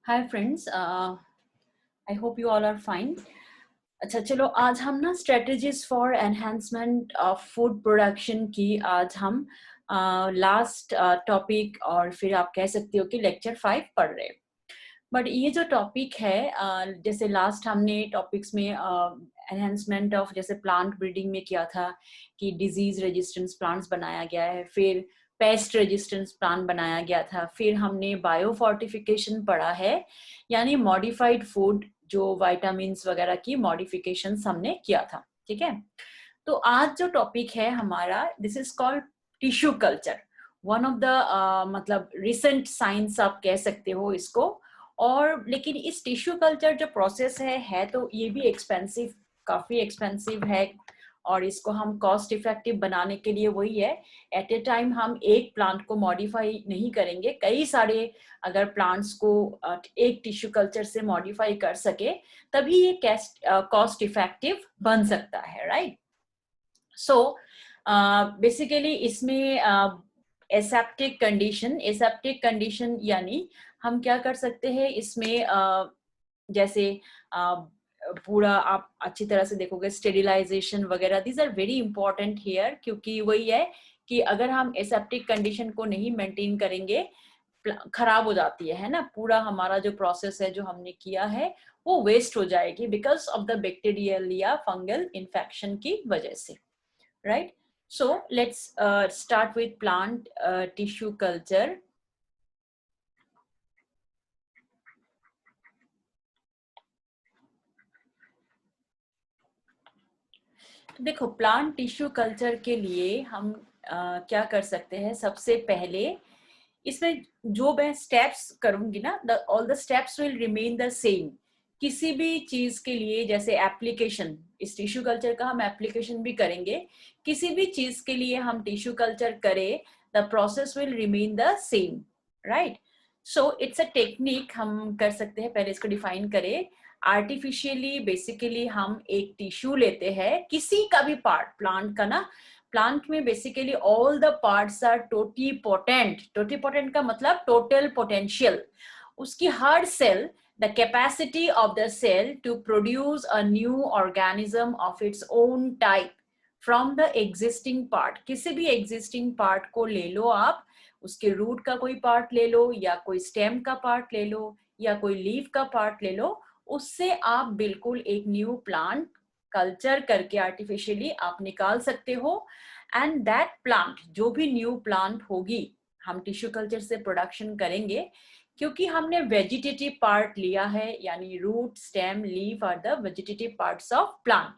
Hi friends, I hope you all are fine. अच्छा, चलो आज हम ना strategies for enhancement of food production की आज हम लास्ट टॉपिक और फिर आप कह सकते हो कि लेक्चर 5 पढ़ रहे हैं। बट ये जो टॉपिक है, जैसे लास्ट हमने टॉपिक्स में एनहांसमेंट ऑफ जैसे प्लांट ब्रीडिंग में किया था कि डिजीज रेजिस्टेंस प्लांट्स बनाया गया है, फिर पेस्ट रेजिस्टेंस प्लांट बनाया गया था, फिर हमने बायो फोर्टिफिकेशन पढ़ा है, यानी मॉडिफाइड फूड जो विटामिन्स वगैरह की मॉडिफिकेशंस हमने किया था। ठीक है, तो आज जो टॉपिक है हमारा, this is called tissue culture. One of the मतलब रिसेंट साइंस आप कह सकते हो इसको। और लेकिन इस टिश्यू कल्चर जो प्रोसेस है तो ये भी एक्सपेंसिव, काफी एक्सपेंसिव है। और इसको हम कॉस्ट इफेक्टिव बनाने के लिए वही है, एट ए टाइम हम एक प्लांट को मॉडिफाई नहीं करेंगे, कई सारे अगर प्लांट्स को एक टिश्यू कल्चर से मॉडिफाई कर सके तभी ये कॉस्ट इफेक्टिव बन सकता है, राइट। सो बेसिकली इसमें एसेप्टिक कंडीशन यानी हम क्या कर सकते हैं इसमें, जैसे पूरा आप अच्छी तरह से देखोगे स्टेरिलाइजेशन वगैरह, these are very important here, क्योंकि वही है कि अगर हम एसेप्टिक कंडीशन को नहीं मेंटेन करेंगे खराब हो जाती है ना, पूरा हमारा जो प्रोसेस है जो हमने किया है वो वेस्ट हो जाएगी बिकॉज ऑफ द बैक्टीरियल या फंगल इन्फेक्शन की वजह से, right? So let's start with plant tissue culture. तो देखो, प्लांट टिश्यू कल्चर के लिए हम क्या कर सकते हैं। सबसे पहले इसमें जो मैं स्टेप्स करूंगी ना, all the steps will remain the same. किसी भी चीज के लिए, जैसे एप्लीकेशन, इस टिश्यू कल्चर का हम एप्लीकेशन भी करेंगे, किसी भी चीज के लिए हम टिश्यू कल्चर करें, the process will remain the same, right. So it's a technique, हम कर सकते हैं। पहले इसको डिफाइन करें। आर्टिफिशियली बेसिकली हम एक टिश्यू लेते हैं, किसी का भी पार्ट प्लांट का ना, प्लांट में basically all the parts are totipotent. Totipotent का मतलब टोटल पोटेंशियल, उसकी हर cell, the capacity of the cell to produce a new organism of its own type from the existing part. किसी भी existing part को ले लो आप, उसके रूट का कोई पार्ट ले लो या कोई स्टेम का पार्ट ले लो या कोई लीफ का पार्ट ले लो, उससे आप बिल्कुल एक न्यू प्लांट कल्चर करके आर्टिफिशियली आप निकाल सकते हो। एंड दैट प्लांट, जो भी न्यू प्लांट होगी, हम टिश्यू कल्चर से प्रोडक्शन करेंगे, क्योंकि हमने वेजिटेटिव पार्ट लिया है, यानी root stem leaf are the vegetative parts of plant.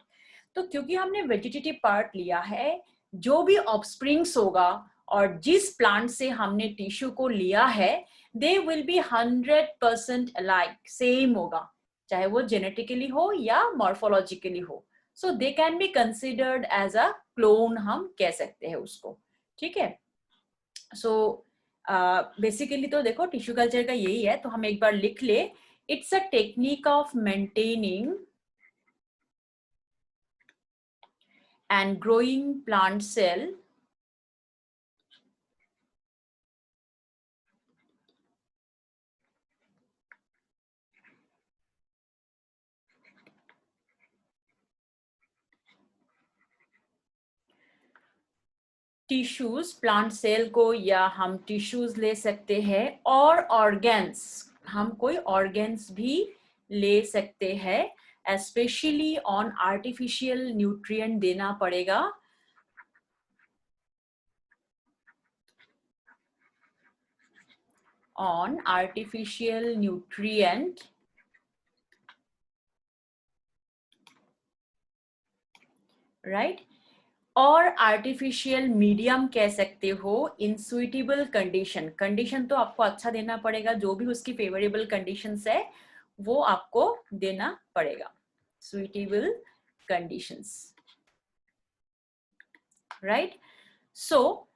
तो क्योंकि हमने वेजिटेटिव पार्ट लिया है, जो भी ऑफस्प्रिंग्स होगा और जिस प्लांट से हमने टिश्यू को लिया है, they will be 100% alike, same होगा, चाहे वो जेनेटिकली हो या मॉर्फोलॉजिकली हो। So they can be considered as a clone, हम कह सकते हैं उसको। ठीक है। सो बेसिकली तो देखो, टिश्यू कल्चर का यही है, तो हम एक बार लिख ले। It's a technique of maintaining and growing plant cell tissues, plant cell को, या हम टिश्यूज ले सकते हैं, और ऑर्गेन्स, हम कोई ऑर्गेन्स भी ले सकते हैं। स्पेशली ऑन आर्टिफिशियल न्यूट्रिएंट देना पड़ेगा, on artificial nutrient, right? और आर्टिफिशियल मीडियम कह सकते हो इन सुइटेबल कंडीशन। कंडीशन तो आपको अच्छा देना पड़ेगा, जो भी उसकी फेवरेबल कंडीशंस है वो आपको देना पड़ेगा, suitable conditions, right. So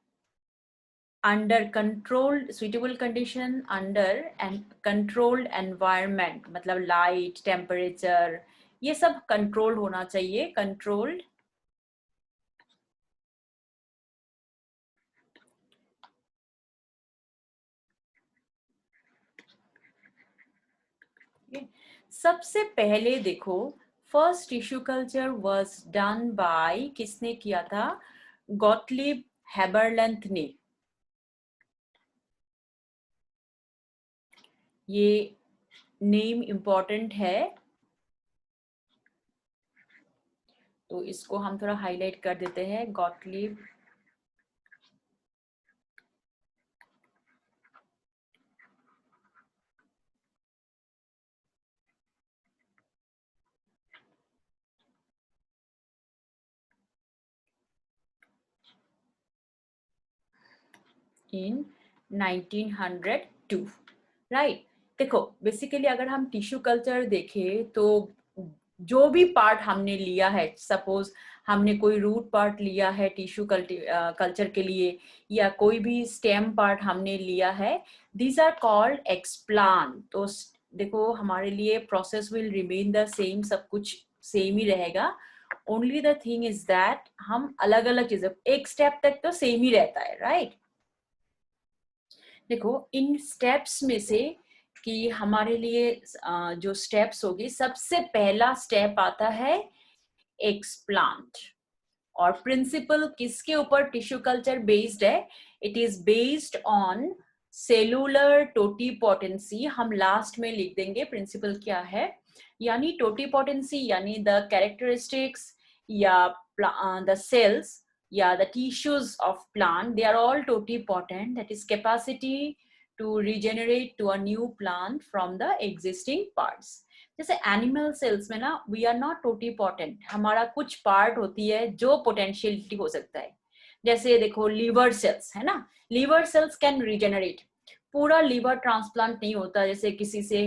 under controlled, suitable condition under and controlled environment, मतलब लाइट, टेम्परेचर, ये सब कंट्रोल्ड होना चाहिए, कंट्रोल्ड ठीक है। सबसे पहले देखो, first tissue culture was done by, किसने किया था? गॉटलिब हेबरलेंथ ने। ये नेम इंपॉर्टेंट है, तो इसको हम थोड़ा हाईलाइट कर देते हैं। गॉटलिब इन 1902, राइट। देखो बेसिकली अगर हम टिश्यू कल्चर देखें तो जो भी पार्ट हमने लिया है, सपोज हमने कोई रूट पार्ट लिया है टिश्यू कल्चर के लिए, या कोई भी स्टेम पार्ट हमने लिया है, दीज आर कॉल्ड एक्सप्लांट। तो देखो हमारे लिए process will remain the same, सब कुछ सेम ही रहेगा। Only the thing is that हम अलग अलग चीजें, एक स्टेप तक तो सेम ही रहता है, राइट। देखो इन स्टेप्स में से कि हमारे लिए जो स्टेप्स होगी, सबसे पहला स्टेप आता है एक्सप्लांट। और प्रिंसिपल किसके ऊपर टिश्यू कल्चर बेस्ड है? It is based on cellular totipotency. हम लास्ट में लिख देंगे प्रिंसिपल क्या है, यानी टोटीपोटेंसी यानी द कैरेक्टरिस्टिक्स या द सेल्स या the tissues of plant, they are all totipotent, that is capacity to regenerate to a new plant from the existing parts. जैसे एनिमल सेल्स में ना वी आर नॉट टोटीपोटेंट, हमारा कुछ part होती है जो पोटेंशियलिटी हो सकता है। जैसे देखो लीवर सेल्स है ना, लीवर सेल्स कैन रिजेनरेट। पूरा लीवर ट्रांसप्लांट नहीं होता, जैसे किसी से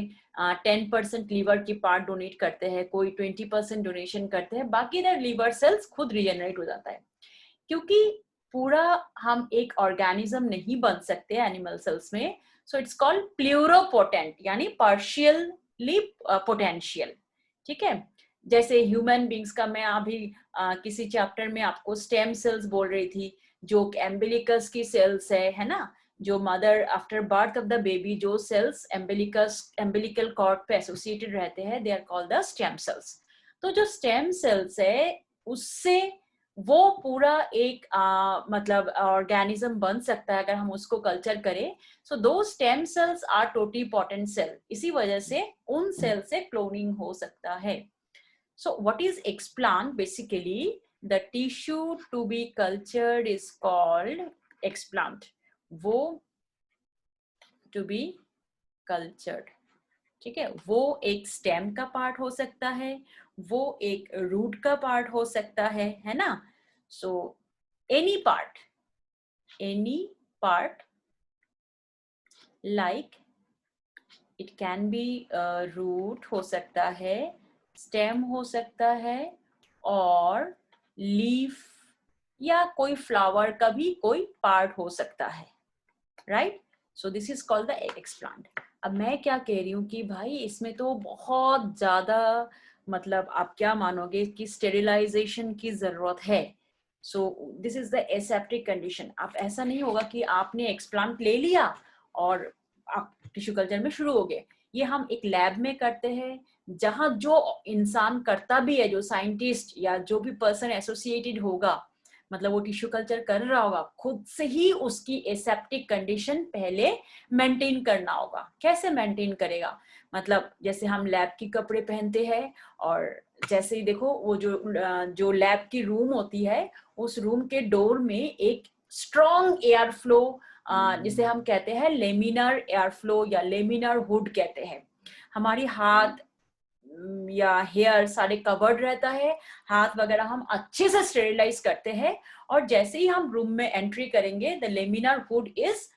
10% लीवर की पार्ट डोनेट करते हैं, कोई 20% डोनेशन करते हैं, बाकी द लीवर सेल्स खुद रिजेनरेट हो जाता है। क्योंकि पूरा हम एक ऑर्गेनिज्म नहीं बन सकते एनिमल सेल्स में, सो इट्स कॉल्ड प्लूरोपोटेंट, यानी पार्शियली पोटेंशियल। ठीक है। जैसे ह्यूमन बींग्स का मैं अभी किसी चैप्टर में आपको स्टेम सेल्स बोल रही थी, जो एम्बिलिकस की सेल्स है ना, जो mother after birth of the baby जो सेल्स एम्बिलिकल कॉर्ड पे एसोसिएटेड रहते हैं, they are called the stem cells. तो जो स्टेम सेल्स है उससे वो पूरा एक मतलब ऑर्गेनिज्म बन सकता है अगर हम उसको कल्चर करें। So those stem cells are totipotent cell, इसी वजह से उन सेल से क्लोनिंग हो सकता है। So what is explant? Basically the tissue to be cultured is called explant, वो टू बी कल्चर्ड। ठीक है, वो एक स्टेम का पार्ट हो सकता है, वो एक रूट का पार्ट हो सकता है ना। So any part like it can be root हो सकता है, स्टेम हो सकता है, और लीफ या कोई फ्लावर का भी कोई पार्ट हो सकता है, right. So this is called the explant. अब मैं क्या कह रही हूँ कि भाई इसमें तो बहुत ज्यादा, मतलब आप क्या मानोगे कि स्टेरिलाइजेशन की जरूरत है। So this is the aseptic condition. आप ऐसा नहीं होगा कि आपने एक्सप्लांट ले लिया और आप टिश्यू कल्चर में शुरू हो गए। ये हम एक लैब में करते हैं, जहां जो इंसान करता भी है, जो साइंटिस्ट या जो भी पर्सन एसोसिएटेड होगा, मतलब वो टिश्यू कल्चर कर रहा होगा, खुद से ही उसकी एसेप्टिक कंडीशन पहले मेंटेन करना होगा। कैसे मेंटेन करेगा? मतलब जैसे हम लैब की कपड़े पहनते हैं, और जैसे ही देखो वो जो लैब की रूम होती है, उस रूम के डोर में एक स्ट्रॉन्ग एयर फ्लो, जिसे हम कहते हैं लेमिनर एयर फ्लो या लेमिनर हुड कहते हैं। हमारी हाथ या हेयर सारे कवर्ड रहता है, हाथ वगैरह हम अच्छे से स्टेरिलाइज करते हैं, और जैसे ही हम रूम में एंट्री करेंगे the laminar hood is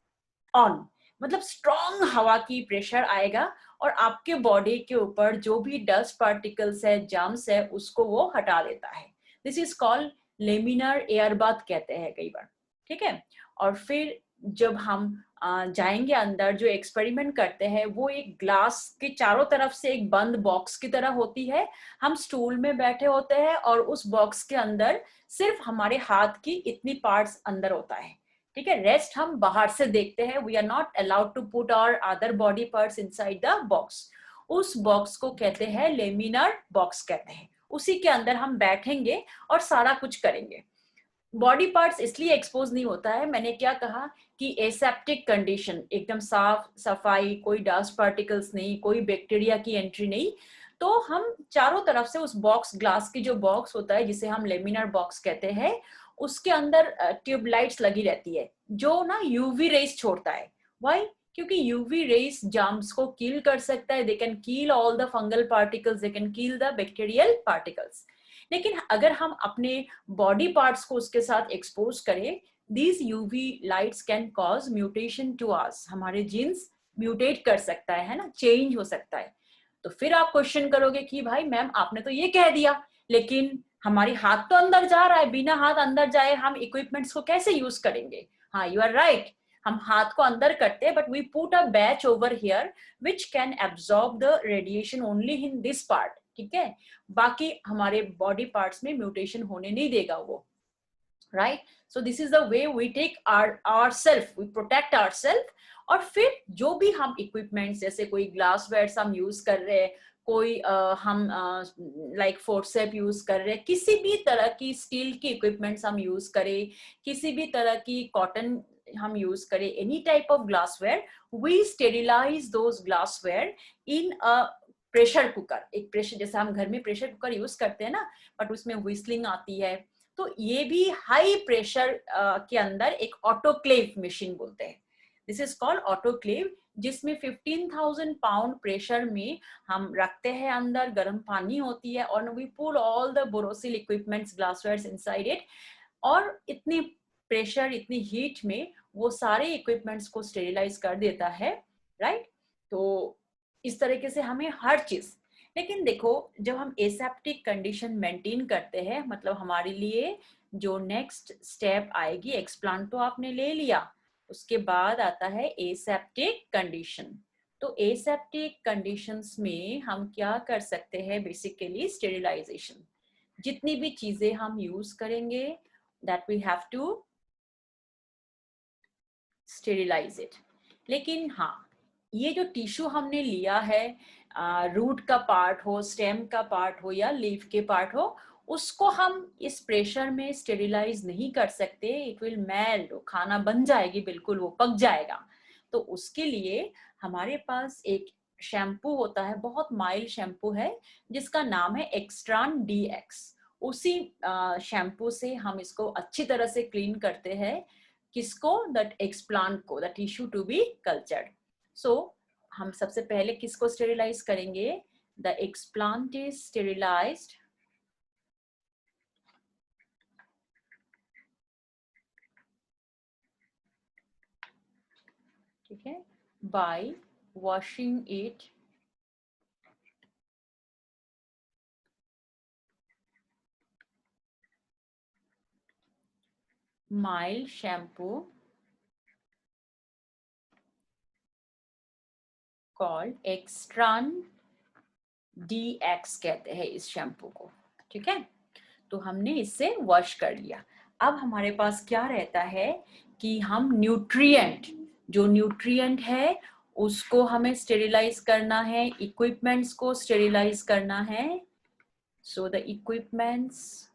on, मतलब स्ट्रॉन्ग हवा की प्रेशर आएगा और आपके बॉडी के ऊपर जो भी डस्ट पार्टिकल्स है, जर्म्स है, उसको वो हटा देता है। This is called laminar air bath कहते हैं कई बार। ठीक है। और फिर जब हम जाएंगे अंदर, जो एक्सपेरिमेंट करते हैं वो एक ग्लास के चारों तरफ से एक बंद बॉक्स की तरह होती है। हम स्टूल में बैठे होते हैं और उस बॉक्स के अंदर सिर्फ हमारे हाथ की इतनी पार्ट्स अंदर होता है। ठीक है, रेस्ट हम बाहर से देखते हैं। We are not allowed to put our other body parts inside the box. उस बॉक्स को कहते हैं लेमिनार बॉक्स कहते हैं। उसी के अंदर हम बैठेंगे और सारा कुछ करेंगे। बॉडी पार्ट्स इसलिए एक्सपोज नहीं होता है, मैंने क्या कहा कि एसेप्टिक कंडीशन, एकदम साफ सफाई, कोई डस्ट पार्टिकल्स नहीं, कोई बैक्टीरिया की एंट्री नहीं, तो हम चारों तरफ से उस बॉक्स, ग्लास की जो बॉक्स होता है जिसे हम लेमिनार बॉक्स कहते हैं, उसके अंदर ट्यूबलाइट्स लगी रहती है जो ना यूवी रेस छोड़ता है। व्हाई? क्योंकि यूवी रेस जर्म्स को किल कर सकता है, they can kill all the fungal particles, they can kill the bacterial particles. लेकिन अगर हम अपने बॉडी पार्ट्स को उसके साथ एक्सपोज करें, these UV lights can cause mutation to us, हमारे जीन्स म्यूटेट कर सकता है ना, चेंज हो सकता है। तो फिर आप क्वेश्चन करोगे कि भाई मैम आपने तो ये कह दिया, लेकिन हमारी हाथ तो अंदर जा रहा है, बिना हाथ अंदर जाए हम इक्विपमेंट्स को कैसे यूज करेंगे? हाँ, यू आर राइट, हम हाथ को अंदर करते हैं, but we put a batch over here which can absorb the radiation only in this part, ठीक है? बाकी हमारे बॉडी पार्ट्स में म्यूटेशन होने नहीं देगा वो, right? So this is the way we take ourself, we protect ourself। और फिर जो भी हम इक्विपमेंट्स, जैसे कोई ग्लास वेयर्स हम यूज कर रहे हैं, कोई हम लाइक फोर्सेप यूज कर रहे हैं, किसी भी तरह की स्टील की इक्विपमेंट्स हम यूज करें, किसी भी तरह की कॉटन हम यूज करें, any type of glassware, we sterilize those glassware in a pressure cooker. एक प्रेशर, जैसे हम घर में प्रेशर कुकर यूज करते हैं ना, बट उसमें व्हिस्लिंग आती है, तो ये भी हाई प्रेशर के अंदर एक ऑटोक्लेव मशीन बोलते हैं, दिस इज कॉल्ड ऑटोक्लेव, जिसमें 15,000 पाउंड प्रेशर में हम रखते हैं, अंदर गर्म पानी होती है, और we put all the Borosil equipments, glasswares inside it, और इतनी प्रेशर, इतनी हीट में वो सारे इक्विपमेंट्स को स्टेरिलाइज कर देता है, राइट? तो इस तरीके से हमें हर चीज, लेकिन देखो जब हम एसेप्टिक कंडीशन मेंटेन करते हैं, मतलब हमारे लिए जो नेक्स्ट स्टेप आएगी, एक्सप्लांट तो आपने ले लिया, उसके बाद आता है एसेप्टिक कंडीशन। तो एसेप्टिक कंडीशंस में हम क्या कर सकते हैं? बेसिकली स्टेरिलाइजेशन, जितनी भी चीजें हम यूज करेंगे, that we have to sterilize it. लेकिन हाँ, ये जो टिश्यू हमने लिया है, रूट का पार्ट हो, स्टेम का पार्ट हो, या लीफ के पार्ट हो, उसको हम इस प्रेशर में स्टेरिलाइज नहीं कर सकते, इट विल मेल्ट, खाना बन जाएगी, बिल्कुल वो पक जाएगा। तो उसके लिए हमारे पास एक शैम्पू होता है, बहुत माइल्ड शैम्पू है, जिसका नाम है एक्स्ट्रान DX। उसी शैम्पू से हम इसको अच्छी तरह से क्लीन करते हैं, किसको? दैट एक्सप्लांट को, the tissue to be cultured. So हम सबसे पहले किसको स्टेरिलाइज करेंगे? द एक्सप्लांट इज स्टेरिलाइज्ड ठीक है, bye washing it mild shampoo called Extran DX कहते हैं इस शैम्पू को, ठीक है? तो हमने इससे वॉश कर लिया। अब हमारे पास क्या रहता है कि हम न्यूट्रिएंट, जो न्यूट्रिएंट है उसको हमें स्टेरिलाइज करना है, इक्विपमेंट्स को स्टेरिलाइज करना है। So the equipments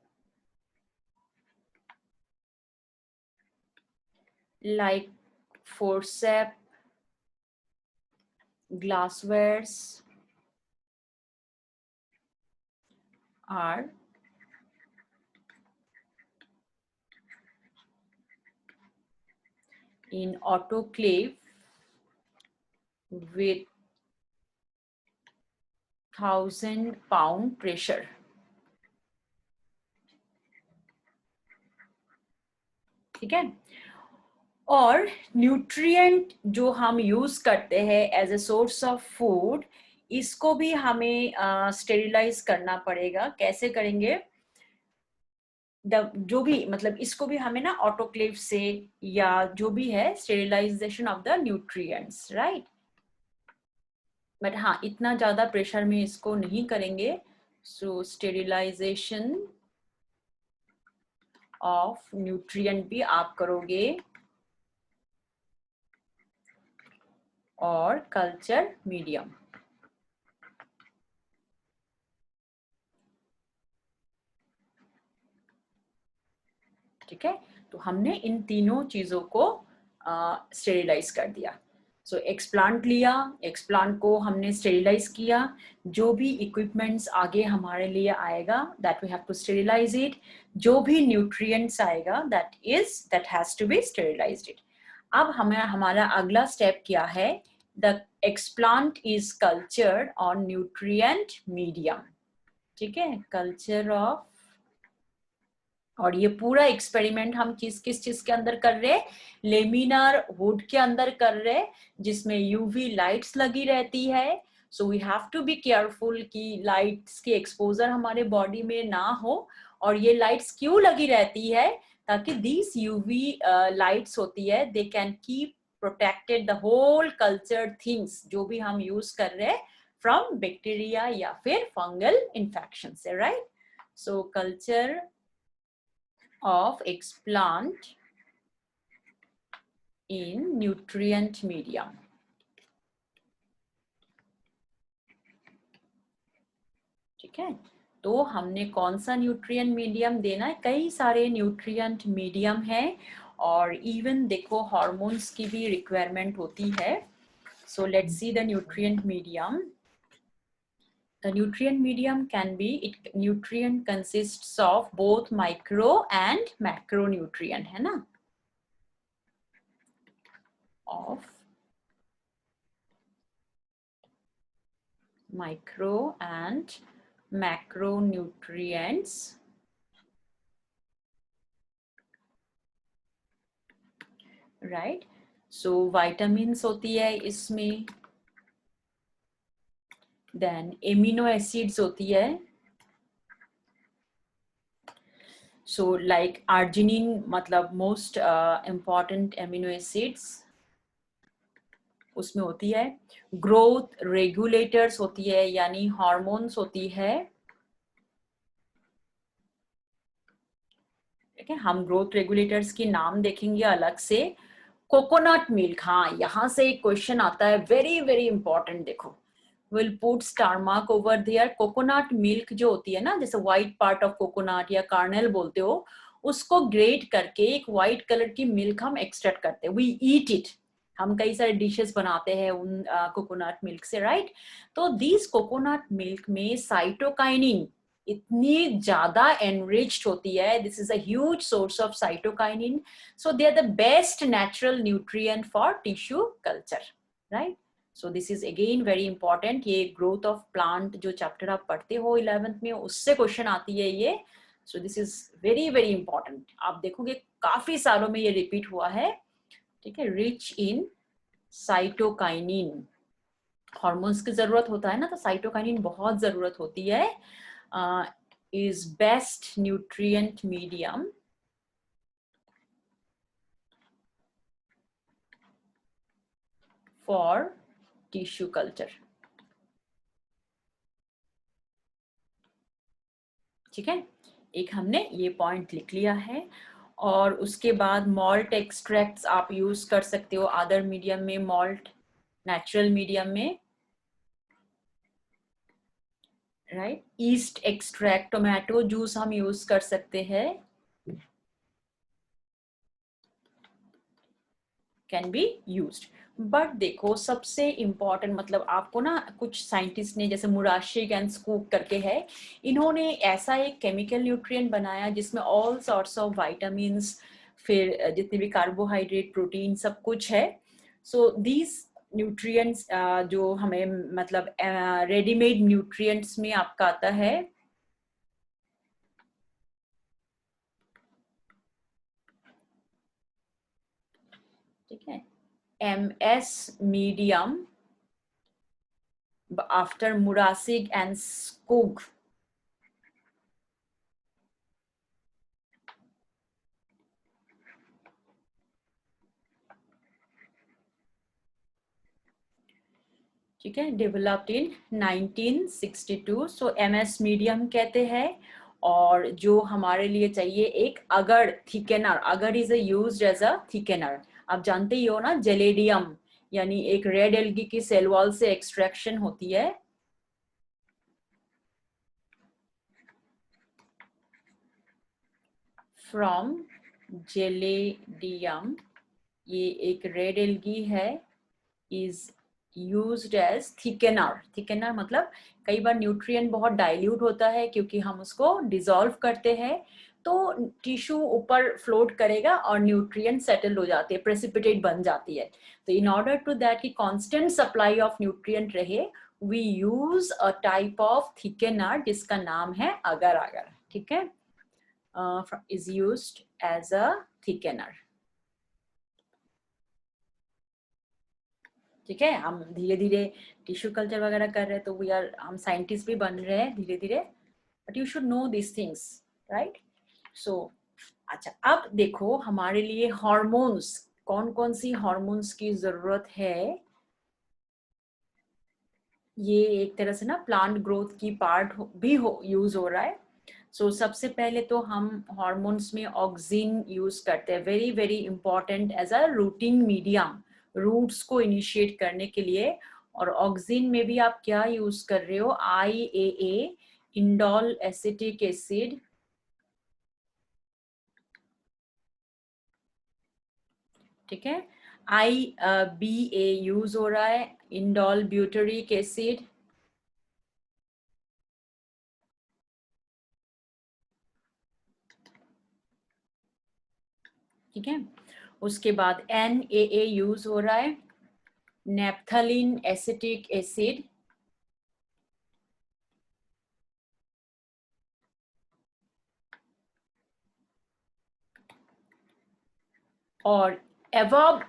like forceps, glasswares are in autoclave with 1,000 pound pressure, ठीक है? और न्यूट्रिएंट जो हम यूज करते हैं as a source of food, इसको भी हमें स्टेरिलाइज करना पड़ेगा। कैसे करेंगे? जो भी, मतलब इसको भी हमें ना ऑटोक्लेव से, या जो भी है, sterilization of the nutrients, right? But हाँ, इतना ज्यादा प्रेशर में इसको नहीं करेंगे। सो स्टेरिलाइजेशन ऑफ न्यूट्रिएंट भी आप करोगे, और कल्चर मीडियम, ठीक है, तो हमने इन तीनों चीजों को स्टेरिलाइज कर दिया। सो एक्सप्लांट लिया, एक्सप्लांट को हमने स्टेरिलाइज किया, जो भी इक्विपमेंट्स आगे हमारे लिए आएगा that we have to sterilize it, जो भी न्यूट्रिएंट्स आएगा that has to be sterilized it. अब हमें हमारा अगला स्टेप क्या है, the explant is cultured on nutrient medium, ठीक है, कल्चर ऑफ, और ये पूरा एक्सपेरिमेंट हम किस चीज के अंदर कर रहे हैं, लेमिनार वुड के अंदर कर रहे हैं, जिसमें यूवी लाइट्स लगी रहती है। So we have to be careful कि लाइट्स की एक्सपोजर हमारे बॉडी में ना हो। और ये लाइट्स क्यों लगी रहती है, ताकि दीज यूवी लाइट्स होती है, they can keep protected the whole culture things जो भी हम यूज कर रहे हैं फ्रॉम बैक्टीरिया या फिर फंगल इन्फेक्शन से, right. So culture of explant in nutrient medium, ठीक है। तो हमने कौन सा न्यूट्रिएंट मीडियम देना है, कई सारे न्यूट्रिएंट मीडियम है, और इवन देखो हार्मोन्स की भी रिक्वायरमेंट होती है। So let's see the nutrient medium. The nutrient medium can be, nutrient consists of both micro and macronutrient, है ना, of micro and macronutrients, right? So vitamins होती है इसमें, then amino acids होती है, so like arginine मतलब most important amino acids उसमें होती है, ग्रोथ रेगुलेटर्स होती है यानी हार्मोन्स होती है, ठीक है, हम ग्रोथ रेगुलेटर्स की नाम देखेंगे अलग से। कोकोनट मिल्क, हाँ यहाँ से एक क्वेश्चन आता है, वेरी वेरी इंपॉर्टेंट, देखो will put star mark over there. Coconut milk जो होती है ना, जैसे व्हाइट पार्ट ऑफ कोकोनट या कार्नेल बोलते हो, उसको ग्रेट करके एक व्हाइट कलर की मिल्क हम एक्सट्रैक्ट करते हैं, वी ईट इट, हम कई सारे डिशेस बनाते हैं उन कोकोनट मिल्क से, राइट। तो दिस कोकोनट मिल्क में साइटोकाइनिन इतनी ज्यादा एनरिच्ड होती है, this is a huge source of cytokinin, so they are the best natural nutrient for tissue culture, right. So this is again very important, ये growth of plant जो chapter आप पढ़ते हो 11th में, उससे क्वेश्चन आती है ये। सो this is very very important, आप देखोगे काफी सालों में ये रिपीट हुआ है, ठीक है। रिच इन साइटोकाइनिन, हार्मोन्स की जरूरत होता है ना, तो साइटोकाइनिन बहुत जरूरत होती है, is best nutrient medium for tissue culture, ठीक है। एक हमने ये पॉइंट लिख लिया है, और उसके बाद मॉल्ट एक्सट्रैक्ट्स आप यूज कर सकते हो अदर मीडियम में, मॉल्ट नेचुरल मीडियम में, right. East extract, tomato juice हम यूज कर सकते हैं, कैन बी यूज्ड। बट देखो सबसे इंपॉर्टेंट, मतलब आपको ना कुछ साइंटिस्ट ने, जैसे मुराशिक एंड स्कूप करके है, इन्होंने ऐसा एक केमिकल न्यूट्रिएंट बनाया जिसमें ऑल सॉर्ट्स ऑफ विटामिन्स, फिर जितने भी कार्बोहाइड्रेट, प्रोटीन, सब कुछ है। सो दीज न्यूट्रिएंट्स जो हमें मतलब रेडीमेड न्यूट्रिएंट्स में आपका आता है, ठीक है, MS medium after Murasik and Skog, ठीक है, developed in 1962। So MS medium कहते हैं, और जो हमारे लिए चाहिए एक agar thickener, agar is used as a thickener, आप जानते ही हो ना, जेलेडियम यानी एक रेड एल्गी की सेल वॉल से एक्सट्रैक्शन होती है, फ्रॉम जेलेडियम, ये एक रेड एल्गी है, is used as thickener. Thickener मतलब कई बार न्यूट्रिएंट बहुत डाइल्यूट होता है क्योंकि हम उसको डिसॉल्व करते हैं, तो टिश्यू ऊपर फ्लोट करेगा और न्यूट्रिएंट सेटल हो जाते हैं, प्रेसिपिटेट बन जाती है। तो इन ऑर्डर टू दैट कि कांस्टेंट सप्लाई ऑफ न्यूट्रिएंट रहे, we use a type of thickener जिसका नाम है अगर अगर, ठीक है, is used as a thickener. ठीक है, हम धीरे धीरे टिश्यू कल्चर वगैरह कर रहे हैं, तो वी आर, हम साइंटिस्ट भी बन रहे हैं धीरे धीरे, but you should know this things, right. So अच्छा, अब देखो हमारे लिए हार्मोन्स, कौन कौन सी हार्मोन्स की जरूरत है। ये एक तरह से ना प्लांट ग्रोथ की पार्ट भी यूज हो रहा है। सो सबसे पहले तो हम हार्मोन्स में ऑक्सिन यूज करते हैं, very very important as a rooting medium, roots को इनिशिएट करने के लिए। और ऑक्सिन में भी आप क्या यूज कर रहे हो, IAA, इंडोल एसिटिक एसिड, ठीक है। IBA यूज हो रहा है, इंडोल ब्यूटरिक एसिड, ठीक है। उसके बाद NAA यूज हो रहा है, नेप्थलीन एसिटिक एसिड, और above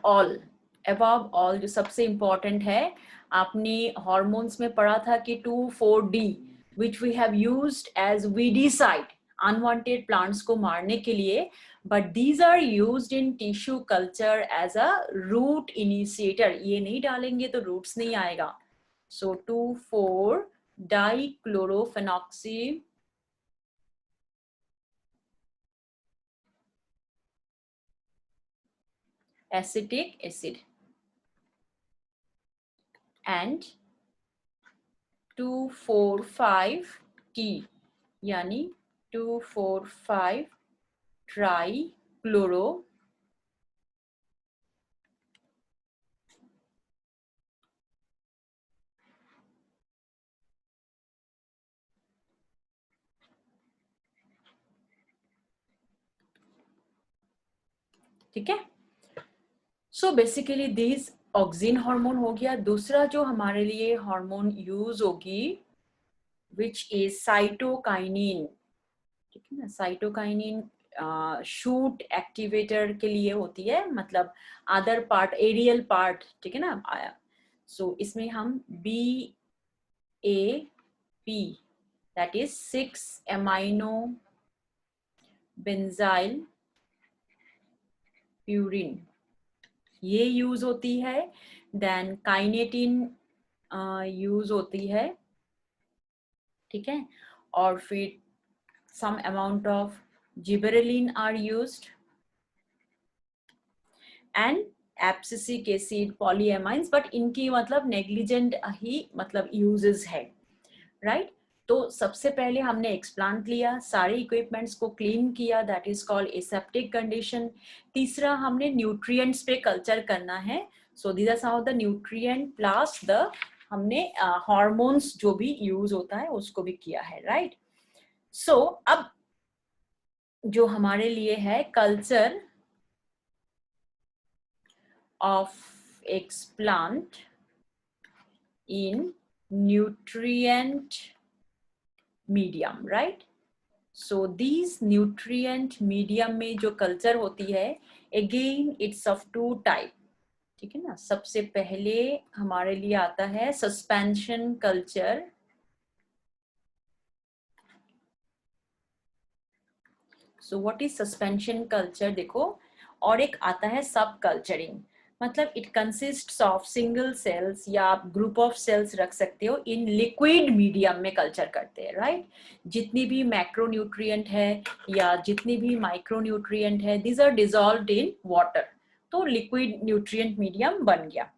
all जो सबसे इंपॉर्टेंट है, आपने हार्मोन्स में पढ़ा था कि 2,4-D which we have used as weedicide, unwanted plants को मारने के लिए, but these are used in tissue culture as a root initiator। ये नहीं डालेंगे तो roots नहीं आएगा। So 2,4-dichlorophenoxy acetic acid and 2,4,5-T यानी 2,4,5 ट्राई क्लोरो ठीक है। So basically this auxin hormone हो गया। दूसरा जो हमारे लिए हार्मोन यूज होगी विच इज साइटोकाइनिन, ठीक है ना। साइटोकाइनिन शूट एक्टिवेटर के लिए होती है, मतलब अदर पार्ट, एरियल पार्ट, ठीक है ना आया। सो इसमें हम BAP that is 6-amino benzyl purine, ये यूज होती है। देन काइनेटिन यूज होती है, ठीक है। और फिर some amount of gibberellin are used and abscisic acid, polyamines, but इनकी मतलब नेग्लिजेंट ही मतलब यूजेस है, राइट। तो सबसे पहले हमने एक्सप्लांट लिया, सारे इक्विपमेंट्स को क्लीन किया, that is called aseptic condition. तीसरा हमने न्यूट्रिएंट्स पे कल्चर करना है। So these are some of the nutrient plus the हमने हार्मोन्स जो भी यूज होता है उसको भी किया है, राइट। सो अब जो हमारे लिए है culture of explant in nutrient medium, right. So these nutrient medium में जो कल्चर होती है, अगेन इट्स ऑफ 2 टाइप, ठीक है ना। सबसे पहले हमारे लिए आता है suspension culture, so what is suspension culture देखो, और एक आता है सब कल्चरिंग, मतलब it consists of single cells या आप ग्रुप ऑफ सेल्स रख सकते हो इन लिक्विड मीडियम में कल्चर करते हैं, राइट। जितनी भी मैक्रोन्यूट्रिएंट है या जितनी भी माइक्रोन्यूट्रिएंट है, these are dissolved in water, तो लिक्विड न्यूट्रिएंट मीडियम बन गया।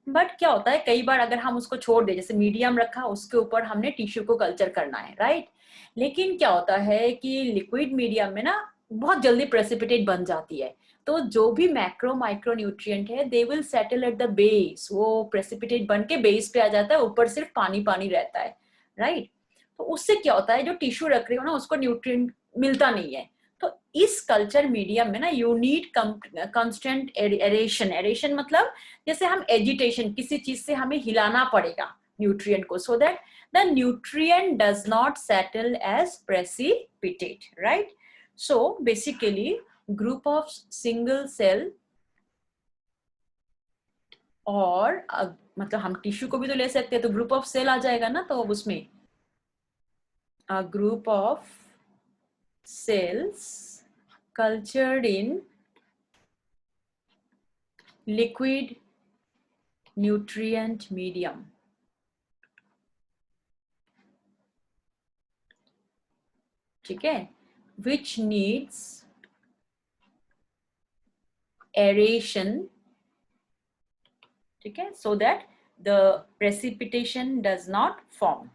बट क्या होता है कई बार अगर हम उसको छोड़ दे, जैसे मीडियम रखा उसके ऊपर हमने टिश्यू को कल्चर करना है, राइट। लेकिन क्या होता है कि लिक्विड मीडियम में ना बहुत जल्दी प्रेसिपिटेट बन जाती है। तो जो भी मैक्रो माइक्रो न्यूट्रिएंट है they will settle at the base, वो प्रेसिपिटेट बन के बेस पे आ जाता है, ऊपर सिर्फ पानी पानी रहता है, राइट। तो उससे क्या होता है, जो टिश्यू रख रहे हो ना उसको न्यूट्रिएंट मिलता नहीं है। तो इस कल्चर मीडियम में ना you need constant aeration. Aeration मतलब जैसे हम एजिटेशन, किसी चीज से हमें हिलाना पड़ेगा न्यूट्रिएंट को, so that the nutrient does not settle as precipitate, right. So basically group of single cell और मतलब हम टिश्यू को भी तो ले सकते हैं, तो ग्रुप ऑफ सेल आ जाएगा ना, तो उसमें group of cells cultured in liquid nutrient medium, ठीक है, which needs aeration, ठीक है, so that the precipitation does not form.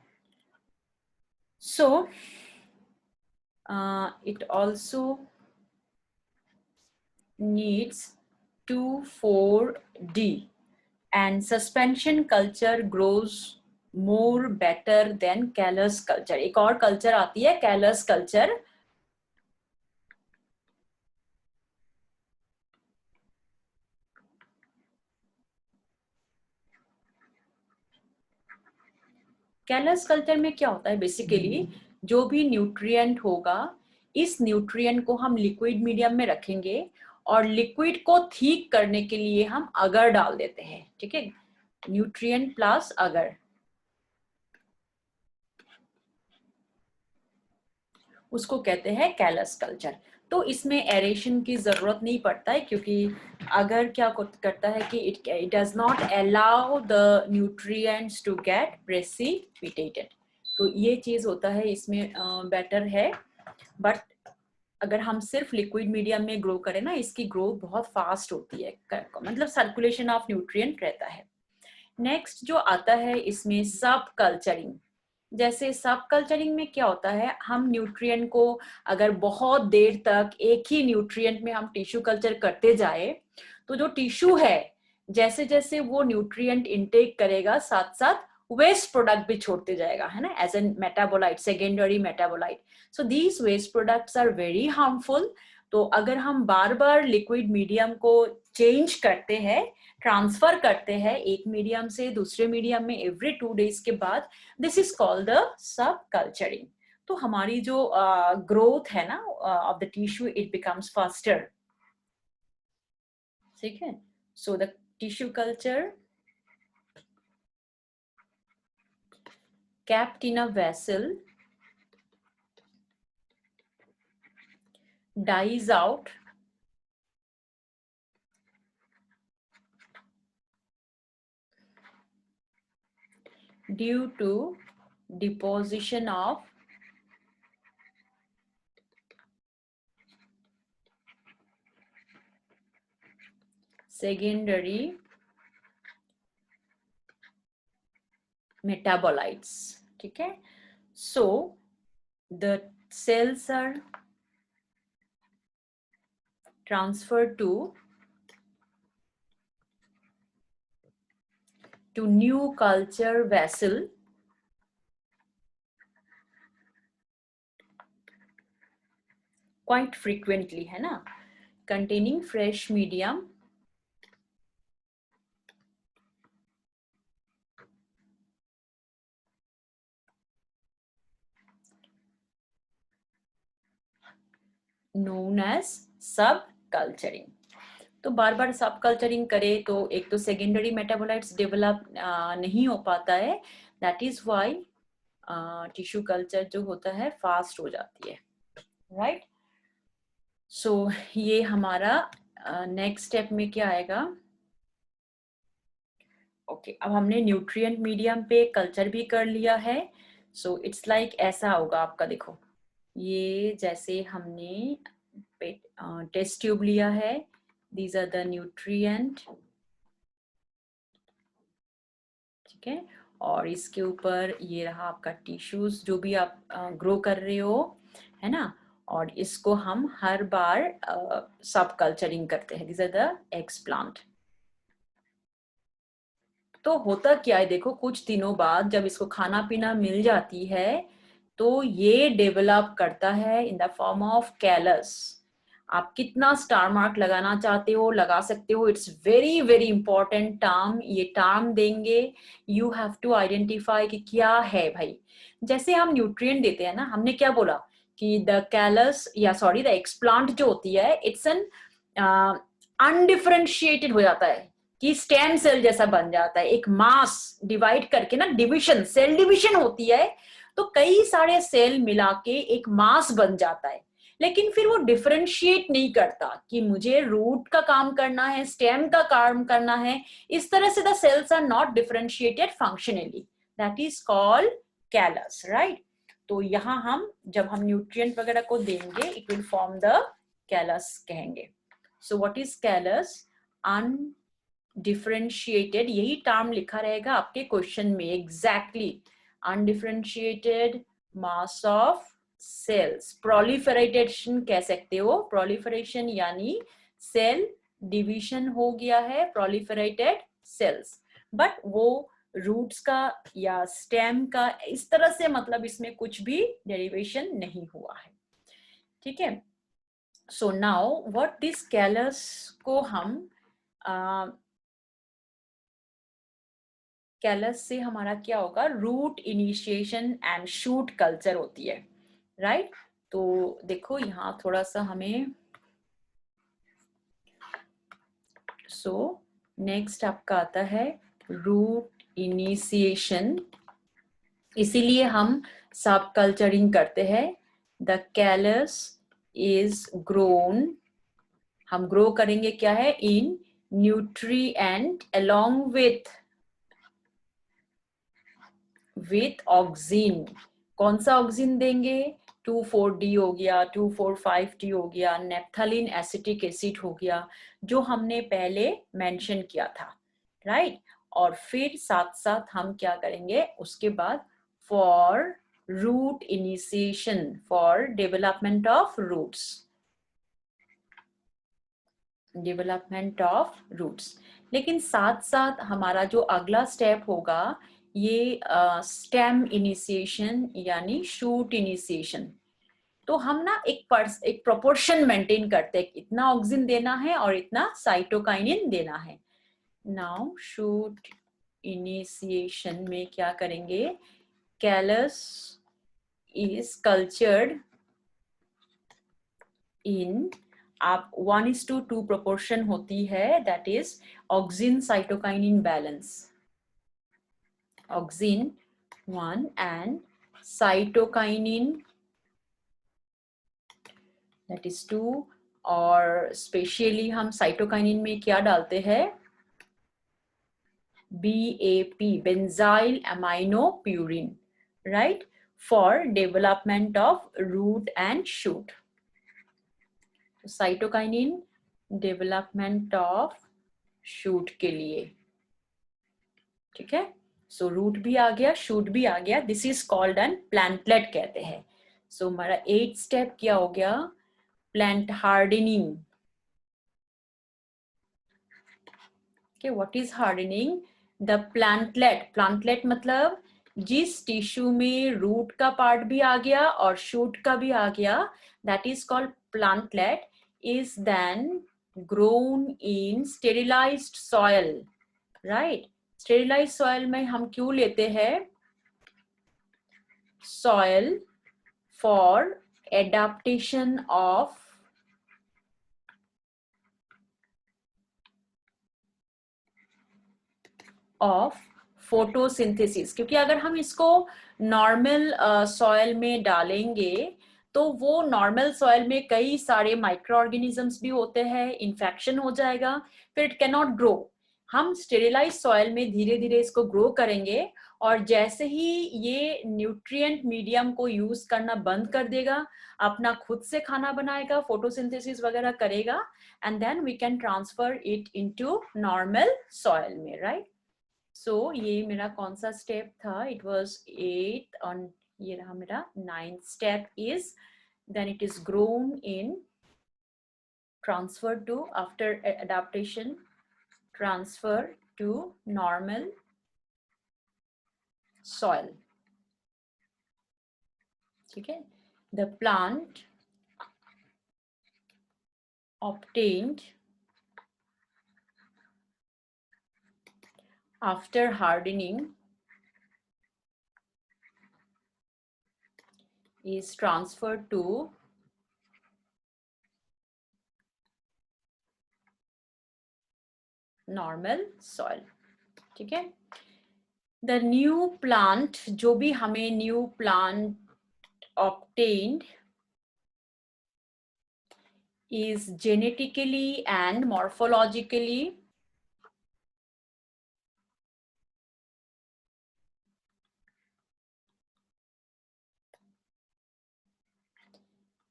So it also needs 2,4-D and suspension culture grows more better than callus culture. एक और culture आती है callus culture, callus culture में क्या होता है, बेसिकली जो भी न्यूट्रिएंट होगा इस न्यूट्रिएंट को हम लिक्विड मीडियम में रखेंगे और लिक्विड को ठीक करने के लिए हम अगर डाल देते हैं, ठीक है, न्यूट्रिएंट प्लस अगर, उसको कहते हैं कैलस कल्चर। तो इसमें एरेशन की जरूरत नहीं पड़ता है, क्योंकि अगर क्या करता है कि it does not allow the nutrients to get precipitated, तो ये चीज होता है इसमें बेटर है। बट अगर हम सिर्फ लिक्विड मीडियम में ग्रो करें ना, इसकी ग्रोथ बहुत फास्ट होती है, मतलब सर्कुलेशन ऑफ न्यूट्रिएंट रहता है। नेक्स्ट जो आता है इसमें सब कल्चरिंग। जैसे सब कल्चरिंग में क्या होता है, हम न्यूट्रिएंट को अगर बहुत देर तक एक ही न्यूट्रिएंट में हम टिश्यू कल्चर करते जाए, तो जो टिश्यू है जैसे जैसे वो न्यूट्रिएंट इनटेक करेगा साथ साथ वेस्ट प्रोडक्ट भी छोड़ते जाएगा, है ना, as an metabolite, secondary metabolite. So these waste products are very harmful. तो अगर हम बार बार लिक्विड मीडियम को चेंज करते हैं, ट्रांसफर करते हैं एक मीडियम से दूसरे मीडियम में एवरी 2 days के बाद, this is called the sub culturing. तो हमारी जो ग्रोथ है ना of the tissue, it becomes faster, ठीक है। So the tissue culture kept in a vessel dies out due to deposition of secondary metabolites, ठीक है। So the cells are transferred to new culture vessel quite frequently, है ना, containing fresh medium known as सब culturing. तो बार बार सब culturing करे तो एक तो सेकेंडरी मेटाबोलाइट्स डेवलप नहीं हो पाता है, that is why tissue culture जो होता है फास्ट हो जाती है, राइट। सो ये हमारा नेक्स्ट स्टेप में क्या आएगा, ओके अब हमने न्यूट्रिएंट मीडियम पे कल्चर भी कर लिया है। सो इट्स लाइक ऐसा होगा आपका, देखो ये जैसे हमने टेस्ट ट्यूब लिया है, these are the nutrient, ठीक है, और इसके ऊपर ये रहा आपका टिश्यूज जो भी आप ग्रो कर रहे हो, है ना, और इसको हम हर बार सब कल्चरिंग करते हैं। This are the explant. तो होता क्या है, देखो कुछ दिनों बाद जब इसको खाना पीना मिल जाती है तो ये डेवलप करता है in the form of callus. आप कितना स्टार मार्क लगाना चाहते हो लगा सकते हो, it's very very important term. ये टर्म देंगे, यू हैव टू आइडेंटिफाई कि क्या है भाई। जैसे हम न्यूट्रिएंट देते हैं ना, हमने क्या बोला कि द कैलस या सॉरी द एक्सप्लांट जो होती है इट्स एन अनडिफरेंशिएटेड हो जाता है कि स्टेम सेल जैसा बन जाता है। एक मास डिवाइड करके ना, डिविजन, सेल डिविजन होती है तो कई सारे सेल मिला के एक मास बन जाता है। लेकिन फिर वो डिफरेंशिएट नहीं करता कि मुझे रूट का काम करना है, स्टेम का काम करना है। इस तरह से the cells are not differentiated functionally, that is called callus, right. तो यहाँ हम जब हम न्यूट्रिएंट वगैरह को देंगे it will form the callus कहेंगे। So what is callus? Undifferentiated, यही टर्म लिखा रहेगा आपके क्वेश्चन में exactly. Undifferentiated mass of cells, proliferation कह सकते हो। प्रोलिफरेशन यानी सेल डिवीजन हो गया है, प्रोलिफरेटेड सेल्स। बट वो रूट्स का या स्टेम का इस तरह से मतलब इसमें कुछ भी डेरिवेशन नहीं हुआ है, ठीक है। So now what this callus को हम कैलस से हमारा क्या होगा, root initiation and shoot culture होती है, राइट। तो देखो यहाँ थोड़ा सा हमें, सो नेक्स्ट आपका आता है रूट इनिशिएशन। इसीलिए हम सब कल्चरिंग करते हैं। द कैलस इज ग्रोन, हम ग्रो करेंगे क्या है, इन न्यूट्रिएंट अलोंग विथ ऑक्सिन। कौन सा ऑक्सिन देंगे, 2,4-D हो गया, 2,4,5-D हो गया, नेप्थलीन एसिटिक एसिड हो गया, जो हमने पहले मेंशन किया था, राइट। और फिर साथ साथ हम क्या करेंगे उसके बाद, for root initiation, for development of roots, development of roots. लेकिन साथ साथ हमारा जो अगला स्टेप होगा ये स्टेम इनिशिएशन यानी शूट इनिशिएशन। तो हम ना एक प्रोपोर्शन मेंटेन करते हैं, इतना ऑक्सिन देना है और इतना साइटोकाइनिन देना है। नाउ शूट इनिशिएशन में क्या करेंगे, कैलस इज कल्चर्ड इन, आप 1:2 प्रोपोर्शन होती है, that is auxin cytokinin balance, auxin 1 and cytokinin that is 2। और स्पेशली हम साइटोकाइनिन में क्या डालते हैं, BAP, benzyl aminopurine, right, for development of root and shoot. Cytokinin development of shoot के लिए, ठीक है। सो रूट भी आ गया, शूट भी आ गया, this is called an plantlet कहते हैं। सो हमारा 8th स्टेप क्या हो गया, plant hardening. okay, what is hardening? the plantlet मतलब जिस टिश्यू में रूट का पार्ट भी आ गया और शूट का भी आ गया, that is called plantlet, is then grown in sterilized soil, right। sterilized soil में हम क्यों लेते हैं, soil for adaptation of photosynthesis. क्योंकि अगर हम इसको नॉर्मल सॉइल में डालेंगे तो वो नॉर्मल सॉइल में कई सारे माइक्रो ऑर्गेनिजम्स भी होते हैं, इन्फेक्शन हो जाएगा, फिर इट कैन नॉट ग्रो। हम स्टेरिलाइज सॉइल में धीरे धीरे इसको ग्रो करेंगे और जैसे ही ये न्यूट्रिएंट मीडियम को यूज करना बंद कर देगा, अपना खुद से खाना बनाएगा, फोटोसिंथेसिस वगैरह करेगा, and then we can transfer it into normal soil में, राइट। सो ये मेरा कौन सा स्टेप था, इट वाज 8 ऑन, ये रहा मेरा 9th step is then it is grown in, transferred to, after adaptation, transfer to normal soil. ठीक है, the plant obtained after hardening is transferred to normal soil. ठीक है, the new plant, जो भी हमें new plant obtained is genetically and morphologically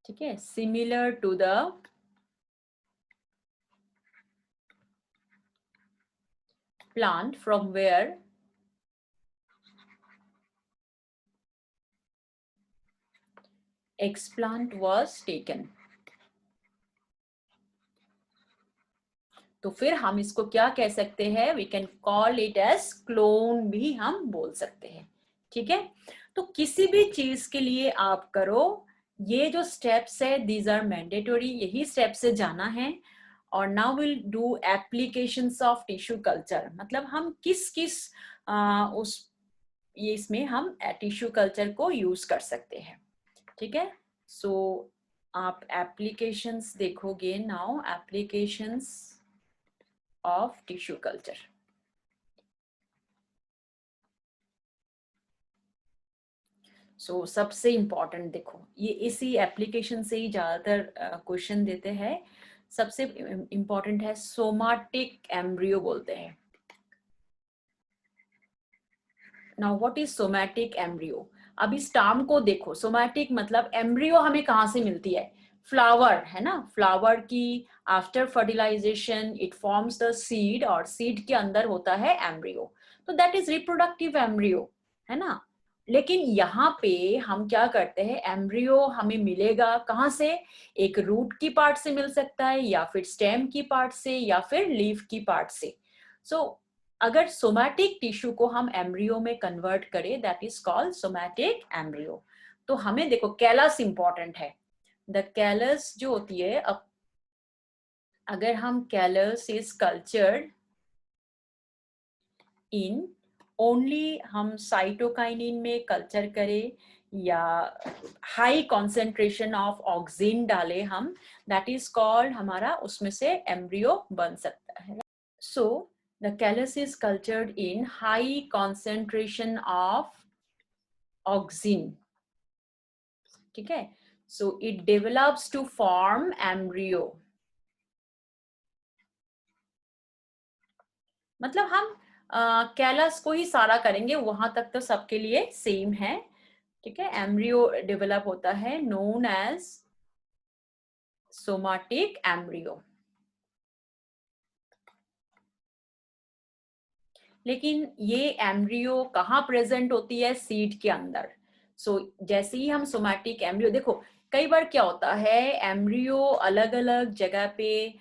ठीक है, similar to the plant from where explant was taken. तो फिर हम इसको क्या कह सकते हैं, we can call it as clone भी हम बोल सकते हैं. ठीक है, तो किसी भी चीज के लिए आप करो, ये जो स्टेप्स है दीज आर मैंडेटरी, यही स्टेप से जाना है. और now will do applications of tissue culture, मतलब हम किस किस उस ये इसमें हम टिश्यू कल्चर को यूज कर सकते हैं. ठीक है, सो आप एप्लीकेशंस देखोगे now, applications of tissue culture. So सबसे important देखो, ये इसी एप्लीकेशन से ही ज्यादातर क्वेश्चन देते हैं. सबसे important है सोमाटिक एम्ब्रियो बोलते हैं. Now what is somatic embryo? अब इस टर्म को देखो, सोमैटिक मतलब एम्ब्रियो हमें कहाँ से मिलती है, फ्लावर है ना, फ्लावर की after fertilization it forms the seed, और सीड के अंदर होता है एम्ब्रियो, तो दैट इज रिप्रोडक्टिव एम्ब्रियो, है ना. लेकिन यहाँ पे हम क्या करते हैं, एम्ब्रियो हमें मिलेगा कहाँ से, एक रूट की पार्ट से मिल सकता है, या फिर स्टेम की पार्ट से, या फिर लीफ की पार्ट से. सो अगर सोमैटिक टिश्यू को हम एम्ब्रियो में कन्वर्ट करें, that is called somatic embryo. तो हमें देखो कैलस इंपॉर्टेंट है. द कैलस जो होती है, अब अगर हम callus is cultured in only, हम साइटोकाइनिन में कल्चर करें या हाई कॉन्सेंट्रेशन ऑफ ऑक्सिन डाले हम, दैट इज कॉल्ड, हमारा उसमें से एम्ब्रियो बन सकता है. सो the callus is cultured in high concentration of auxin. ठीक है, so it develops to form embryo. मतलब हम कैलस को ही सारा करेंगे, वहां तक तो सबके लिए सेम है. ठीक है, एम्ब्रियो डेवलप होता है, नोन एज सोमाटिक एम्ब्रियो. लेकिन ये एम्ब्रियो कहाँ प्रेजेंट होती है, सीड के अंदर. सो जैसे ही हम सोमैटिक एम्ब्रियो, देखो कई बार क्या होता है, एम्ब्रियो अलग अलग जगह पे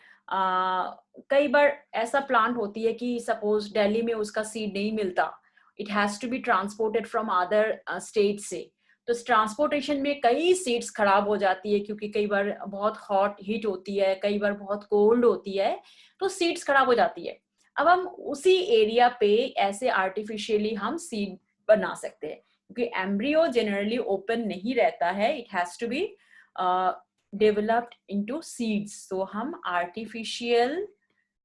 कई बार ऐसा प्लांट होती है कि सपोज दिल्ली में उसका सीड नहीं मिलता, it has to be transported from other state से. तो ट्रांसपोर्टेशन में कई सीड्स खराब हो जाती है, क्योंकि कई बार बहुत हॉट हीट होती है, कई बार बहुत कोल्ड होती है, तो सीड्स खराब हो जाती है. अब हम उसी एरिया पे ऐसे आर्टिफिशियली हम सीड बना सकते हैं, क्योंकि एम्ब्रियो जनरली ओपन नहीं रहता है, it has to be developed into seeds. तो हम आर्टिफिशियल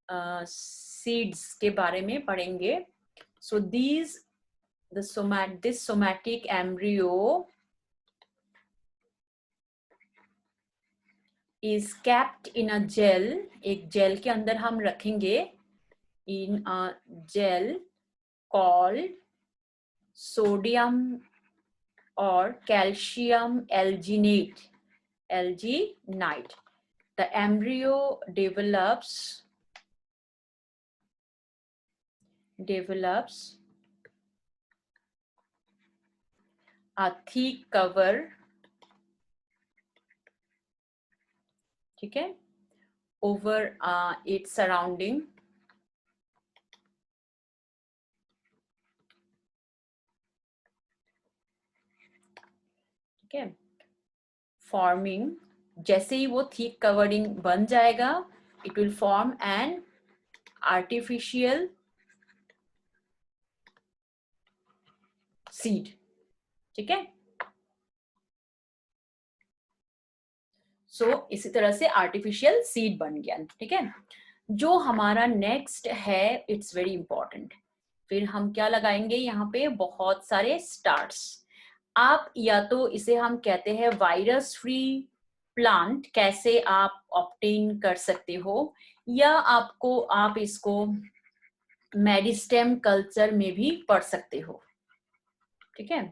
सीड्स के बारे में पढ़ेंगे. So this somatic embryo is kept in a gel, एक जेल के अंदर हम रखेंगे, in a gel called sodium or calcium alginate. The embryo develops a thick cover ठीक है, over its surrounding, ठीक है, फॉर्मिंग, जैसे ही वो थिक कवरिंग बन जाएगा, it will form an artificial seed, ठीक है। सो इसी तरह से आर्टिफिशियल सीड बन गया, ठीक है। जो हमारा नेक्स्ट है, इट्स वेरी इंपॉर्टेंट, फिर हम क्या लगाएंगे यहाँ पे, बहुत सारे स्टार्स। आप या तो इसे हम कहते हैं वायरस फ्री प्लांट, कैसे आप ऑब्टेन कर सकते हो, या आप इसको मेरिस्टेम कल्चर में भी पढ़ सकते हो, ठीक है।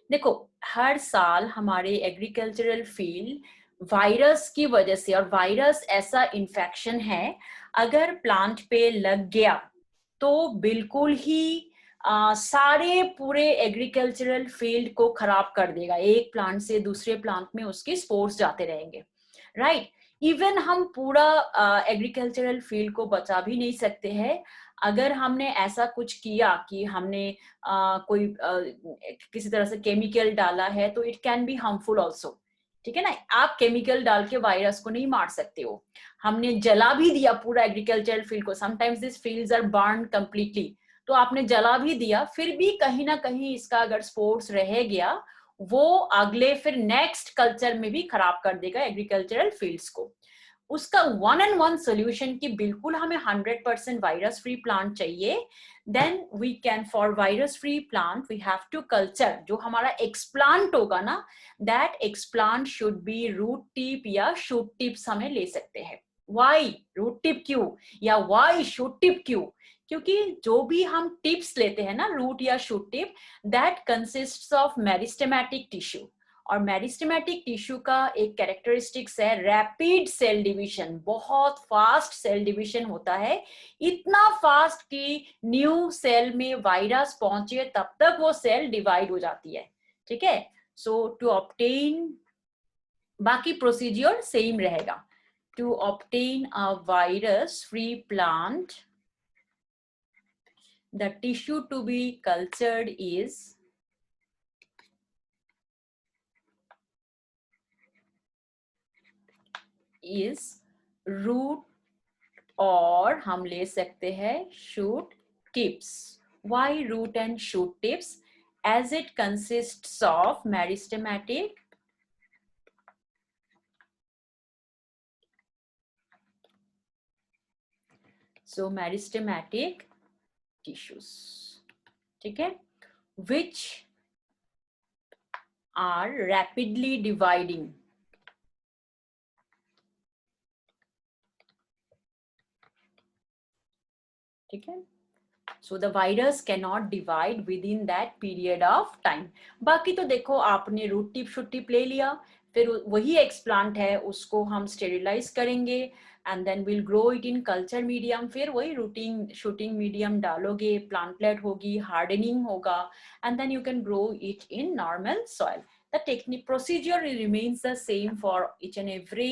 देखो, हर साल हमारे एग्रीकल्चरल फील्ड वायरस की वजह से, और वायरस ऐसा इन्फेक्शन है, अगर प्लांट पे लग गया तो बिल्कुल ही सारे पूरे एग्रीकल्चरल फील्ड को खराब कर देगा। एक प्लांट से दूसरे प्लांट में उसके स्पोर्स जाते रहेंगे, राइट। इवन हम पूरा एग्रीकल्चरल फील्ड को बचा भी नहीं सकते हैं अगर हमने ऐसा कुछ किया कि हमने किसी तरह से केमिकल डाला है, तो it can be harmful also, ठीक है ना। आप केमिकल डाल के वायरस को नहीं मार सकते हो। हमने जला भी दिया पूरा एग्रीकल्चरल फील्ड को, sometimes this fields are burn completely, तो आपने जला भी दिया, फिर भी कहीं ना कहीं इसका अगर स्पोर्स रह गया, वो अगले फिर नेक्स्ट कल्चर में भी खराब कर देगा एग्रीकल्चरल फील्ड्स को। उसका 1 on 1 सोल्यूशन कि बिल्कुल हमें 100% वायरस फ्री प्लांट चाहिए, then we can, for virus free plant we have to culture, जो हमारा एक्सप्लांट होगा ना, that explant should be root tip या शूट टिप्स हमें ले सकते हैं। वाई रूट टिप क्यों, या वाई शूट टिप क्यों? क्योंकि जो भी हम टिप्स लेते हैं ना, रूट या shoot tip, that consists of meristematic tissue, और मेरिस्टेमेटिक टिश्यू का एक कैरेक्टरिस्टिक्स है रैपिड सेल डिवीजन, बहुत फास्ट सेल डिवीजन होता है, इतना फास्ट कि न्यू सेल में वायरस पहुंचे तब तक वो सेल डिवाइड हो जाती है, ठीक है। सो टू ऑब्टेन, बाकी प्रोसीजर सेम रहेगा, to obtain a virus free plant, the tissue to be cultured is root, और हम ले सकते हैं shoot tips. Why root and shoot tips? As it consists of meristematic, so meristematic tissues, ठीक है, which are rapidly dividing, ठीक है। So the virus cannot divide within that period of time. बाकी तो देखो, आपने रूट टिप शूट टिप ले लिया, फिर वही एक्सप्लांट है, उसको हम स्टेरिलाइज करेंगे and then will grow it in culture medium, फिर वही रूटिंग शूटिंग मीडियम डालोगे, प्लांटलेट होगी, हार्डनिंग होगा, and then you can grow it in normal soil. The technique procedure remains the same for each and every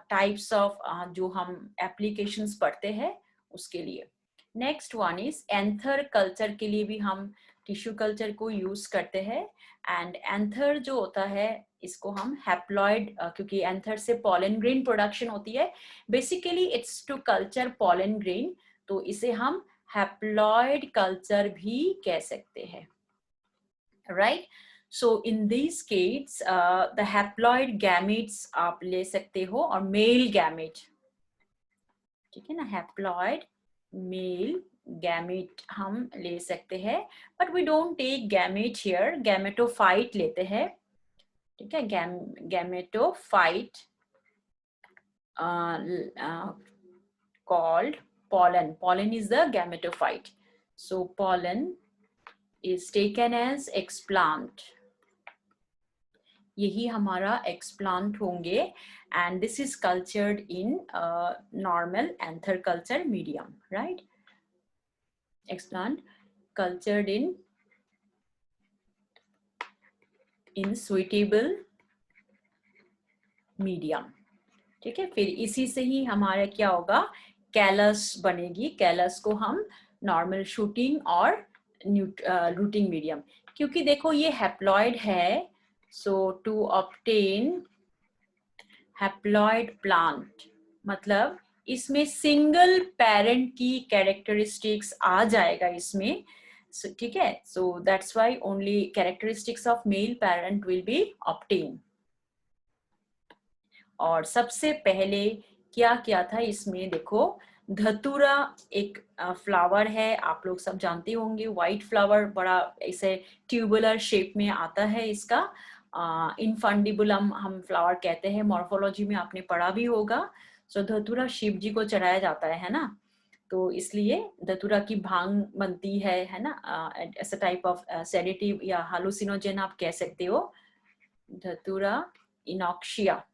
types of जो हम applications पढ़ते हैं उसके लिए. Next one is anther culture, के लिए भी हम टिश्यू कल्चर को यूज करते हैं, एंड एंथर जो होता है इसको हम हैप्लॉइड, क्योंकि एंथर से पॉलन ग्रेन प्रोडक्शन होती है, basically it's to culture pollen grain, तो इसे हम हैप्लॉइड कल्चर भी कह सकते हैं, right. So in this case the haploid gametes आप ले सकते हो, और मेल गैमेट, ठीक है ना, हैप्लॉइड मेल गैमेट हम ले सकते हैं, but we don't take gamete here, gametophyte लेते हैं, ठीक है, gametophyte called pollen. Pollen is the gametophyte. So pollen is taken as explant. यही हमारा explant होंगे, and this is cultured in normal anther culture medium, right? Explant cultured in suitable medium, ठीक है, फिर इसी से ही हमारा क्या होगा, कैलस बनेगी। कैलस को हम नॉर्मल शूटिंग और रूटिंग मीडियम, क्योंकि देखो ये हैप्लॉइड है, so to obtain haploid plant मतलब इसमें सिंगल पेरेंट की कैरेक्टरिस्टिक्स आ जाएगा इसमें, ठीक है। So that's why only characteristics of male parent will be obtain. और सबसे पहले क्या क्या था इसमें, देखो धतूरा एक फ्लावर है, आप लोग सब जानते होंगे, व्हाइट फ्लावर, बड़ा ऐसे ट्यूबुलर शेप में आता है इसका। इनफंडिबुलम हम फ्लावर कहते हैं, मॉर्फोलॉजी में आपने पढ़ा भी होगा। सो धतूरा शिव जी को चढ़ाया जाता है ना, तो इसलिए धतूरा की भांग बनती है ना, ऐसा टाइप ऑफ सेडेटिव या हालुसिनोजेन आप कह सकते हो, datura innoxia.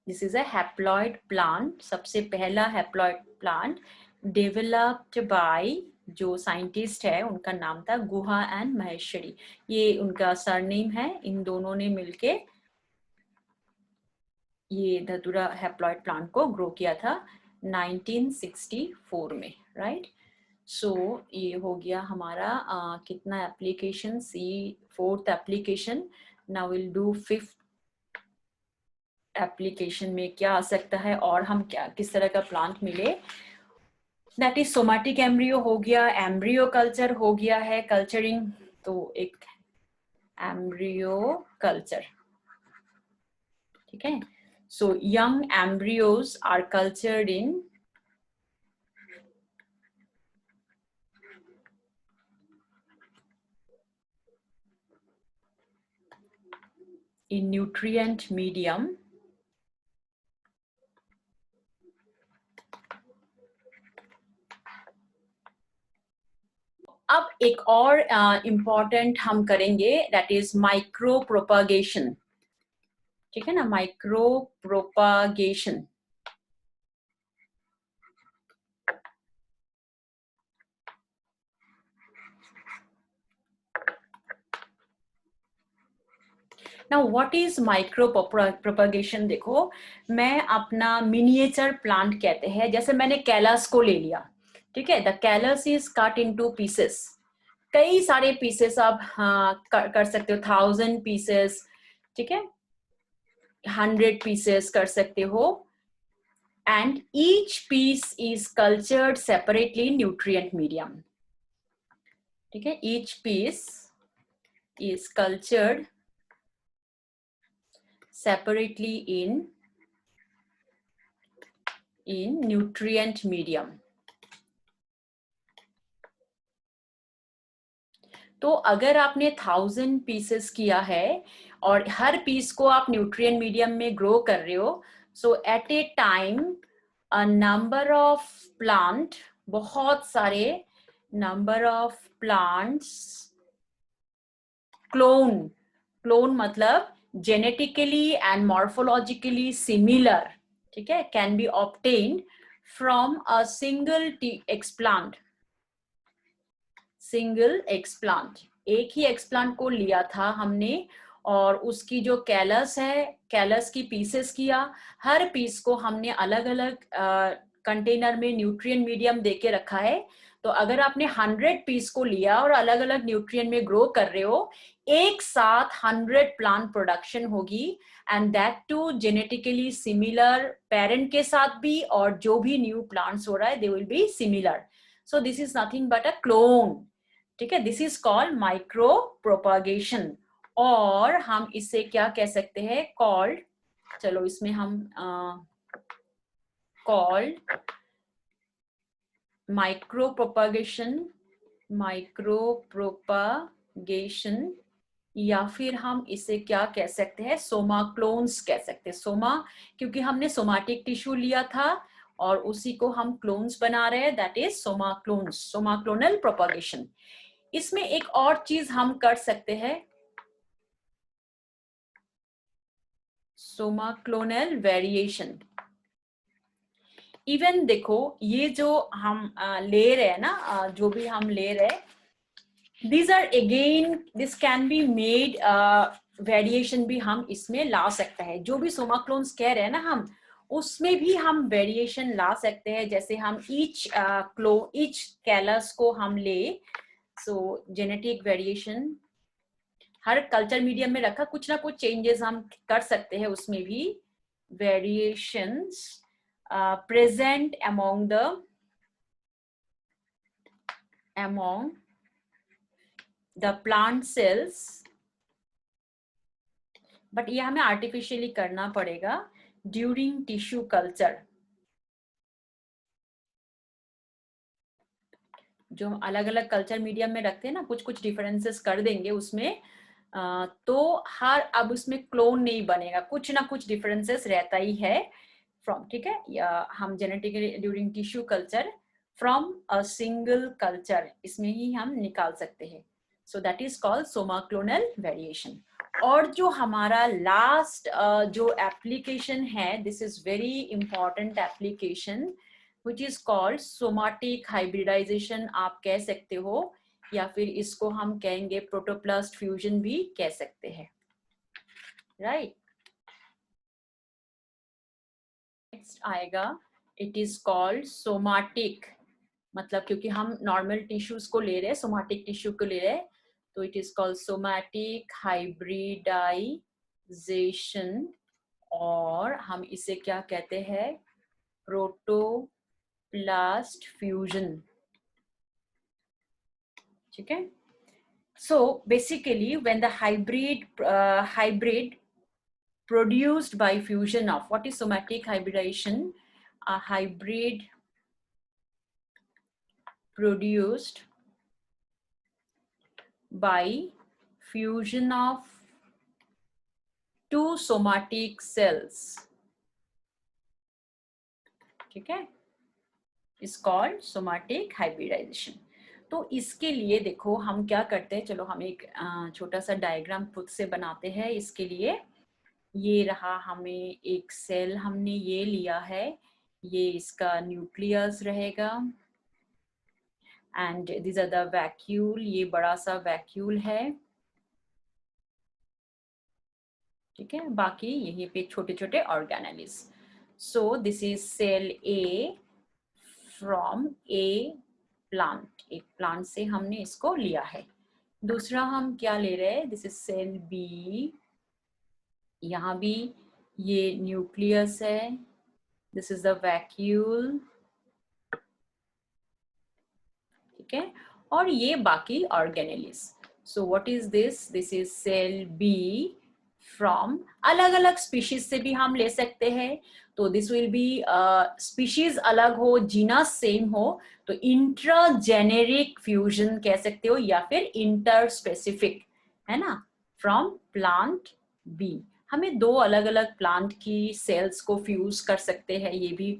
This is a haploid plant, सबसे पहला हैप्लॉइड प्लांट डेवलप्ड बाय, जो साइंटिस्ट है उनका नाम था गुहा एंड महेश्वरी, ये उनका सरनेम है, इन दोनों ने मिलके ये धतूरा हैप्लॉइड प्लांट को ग्रो किया था 1964 में, राइट। सो ये हो गया हमारा कितना application, see fourth application. Now will do fifth application में क्या आ सकता है, और हम क्या किस तरह का प्लांट मिले। दैट इज सोमैटिक एम्ब्रियो हो गया, एम्ब्रियो कल्चर हो गया है, कल्चरिंग, तो एक एम्ब्रियो कल्चर, ठीक है। So young embryos are cultured in nutrient medium अब एक और इम्पॉर्टेंट हम करेंगे, दैट इज माइक्रो प्रोपागेशन, ठीक है ना, micro propagation. Now what is micro propagation, देखो मैं अपना मिनिएचर प्लांट कहते हैं, जैसे मैंने कैलस को ले लिया, ठीक है, the callus is cut into pieces, कई सारे पीसेस आप कर सकते हो, 1000 पीसेस, ठीक है, 100 पीसेस कर सकते हो, and each piece is cultured separately in nutrient medium, ठीक है, each piece is cultured separately in nutrient medium। तो अगर आपने 1000 पीसेस किया है और हर पीस को आप न्यूट्रिएंट मीडियम में ग्रो कर रहे हो, so at a time a number of plant, बहुत सारे नंबर ऑफ प्लांट्स, क्लोन मतलब जेनेटिकली एंड मॉर्फोलॉजिकली सिमिलर, ठीक है, can be obtained from a single explant, single explant, एक ही एक्सप्लांट को लिया था हमने, और उसकी जो कैलस है, कैलस की पीसेस किया, हर पीस को हमने अलग अलग कंटेनर में न्यूट्रिएंट मीडियम देके रखा है। तो अगर आपने 100 पीस को लिया और अलग अलग न्यूट्रिएंट में ग्रो कर रहे हो, एक साथ 100 प्लांट प्रोडक्शन होगी, and that too genetically similar parent के साथ भी, और जो भी न्यू प्लांट्स हो रहा है they will be similar. So this is nothing but a clone, ठीक है, this is called micro propagation. और हम इसे क्या कह सकते हैं, कॉल्ड, चलो इसमें हम कॉल्ड माइक्रो प्रोपागेशन, या फिर हम इसे क्या कह सकते हैं, सोमा क्लोन्स कह सकते हैं। सोमा क्योंकि हमने सोमाटिक टिश्यू लिया था और उसी को हम क्लोन्स बना रहे हैं, that is Soma clones, Soma clonal propagation. इसमें एक और चीज हम कर सकते हैं, सोमा क्लोनल वेरिएशन। इवन देखो ये जो हम ले रहे हैं ना, जो भी हम ले रहे हैं, these are again, this can be made variation भी हम इसमें ला सकते हैं। जो भी सोमा क्लोन्स कह रहे हैं ना हम, उसमें भी हम वेरिएशन ला सकते हैं। जैसे हम ईच कैलस को हम ले, सो जेनेटिक वेरिएशन हर कल्चर मीडियम में रखा, कुछ ना कुछ चेंजेस हम कर सकते हैं उसमें भी। Variations present among the plant cells, but ये हमें आर्टिफिशियली करना पड़ेगा ड्यूरिंग टिश्यू कल्चर। जो हम अलग अलग कल्चर मीडियम में रखते हैं ना, कुछ कुछ डिफरेंसेस कर देंगे उसमें, तो हर अब उसमें क्लोन नहीं बनेगा, कुछ ना कुछ डिफरेंसेस रहता ही है फ्रॉम, ठीक है। या हम genetically during tissue culture from a single culture, इसमें ही हम निकाल सकते हैं। सो that is called Soma clonal variation. और जो हमारा लास्ट जो एप्लीकेशन है, this is very important application, which is called somatic hybridization आप कह सकते हो, या फिर इसको हम कहेंगे प्रोटोप्लास्ट फ्यूजन भी कह सकते हैं, राइट। नेक्स्ट आएगा, इट इज कॉल्ड सोमाटिक, मतलब क्योंकि हम नॉर्मल टिश्यूज को ले रहे हैं, सोमाटिक टिश्यू को ले रहे हैं, तो it is called somatic hybridization, और हम इसे क्या कहते हैं, प्रोटोप्लास्ट फ्यूजन, ठीक है। So basically when the hybrid produced by fusion of, what is somatic hybridization? A hybrid produced by fusion of two somatic cells, ठीक है, is called somatic hybridization। तो इसके लिए देखो हम क्या करते हैं, चलो हम एक छोटा सा डायग्राम खुद से बनाते हैं इसके लिए। ये रहा, हमें एक सेल हमने ये लिया है, ये इसका न्यूक्लियस रहेगा, and this are the vacuole, ये बड़ा सा वैक्यूल है, ठीक है, बाकी यहीं पे छोटे छोटे organelles. So this is cell A from a plant, एक प्लांट से हमने इसको लिया है। दूसरा हम क्या ले रहे हैं, दिस इज सेल बी, यहाँ भी ये न्यूक्लियस है, दिस इज द वैक्यूल, ठीक है, और ये बाकी organelles. So what is this, this is cell B from, अलग अलग स्पीशीज से भी हम ले सकते हैं, तो दिस विल बी स्पीशीज अलग हो, जीनस सेम हो, तो इंट्राजेनेरिक फ्यूजन कह सकते हो, या फिर इंटर स्पेसिफिक, है ना, फ्रॉम प्लांट बी। हमें दो अलग अलग प्लांट की सेल्स को फ्यूज कर सकते हैं ये भी,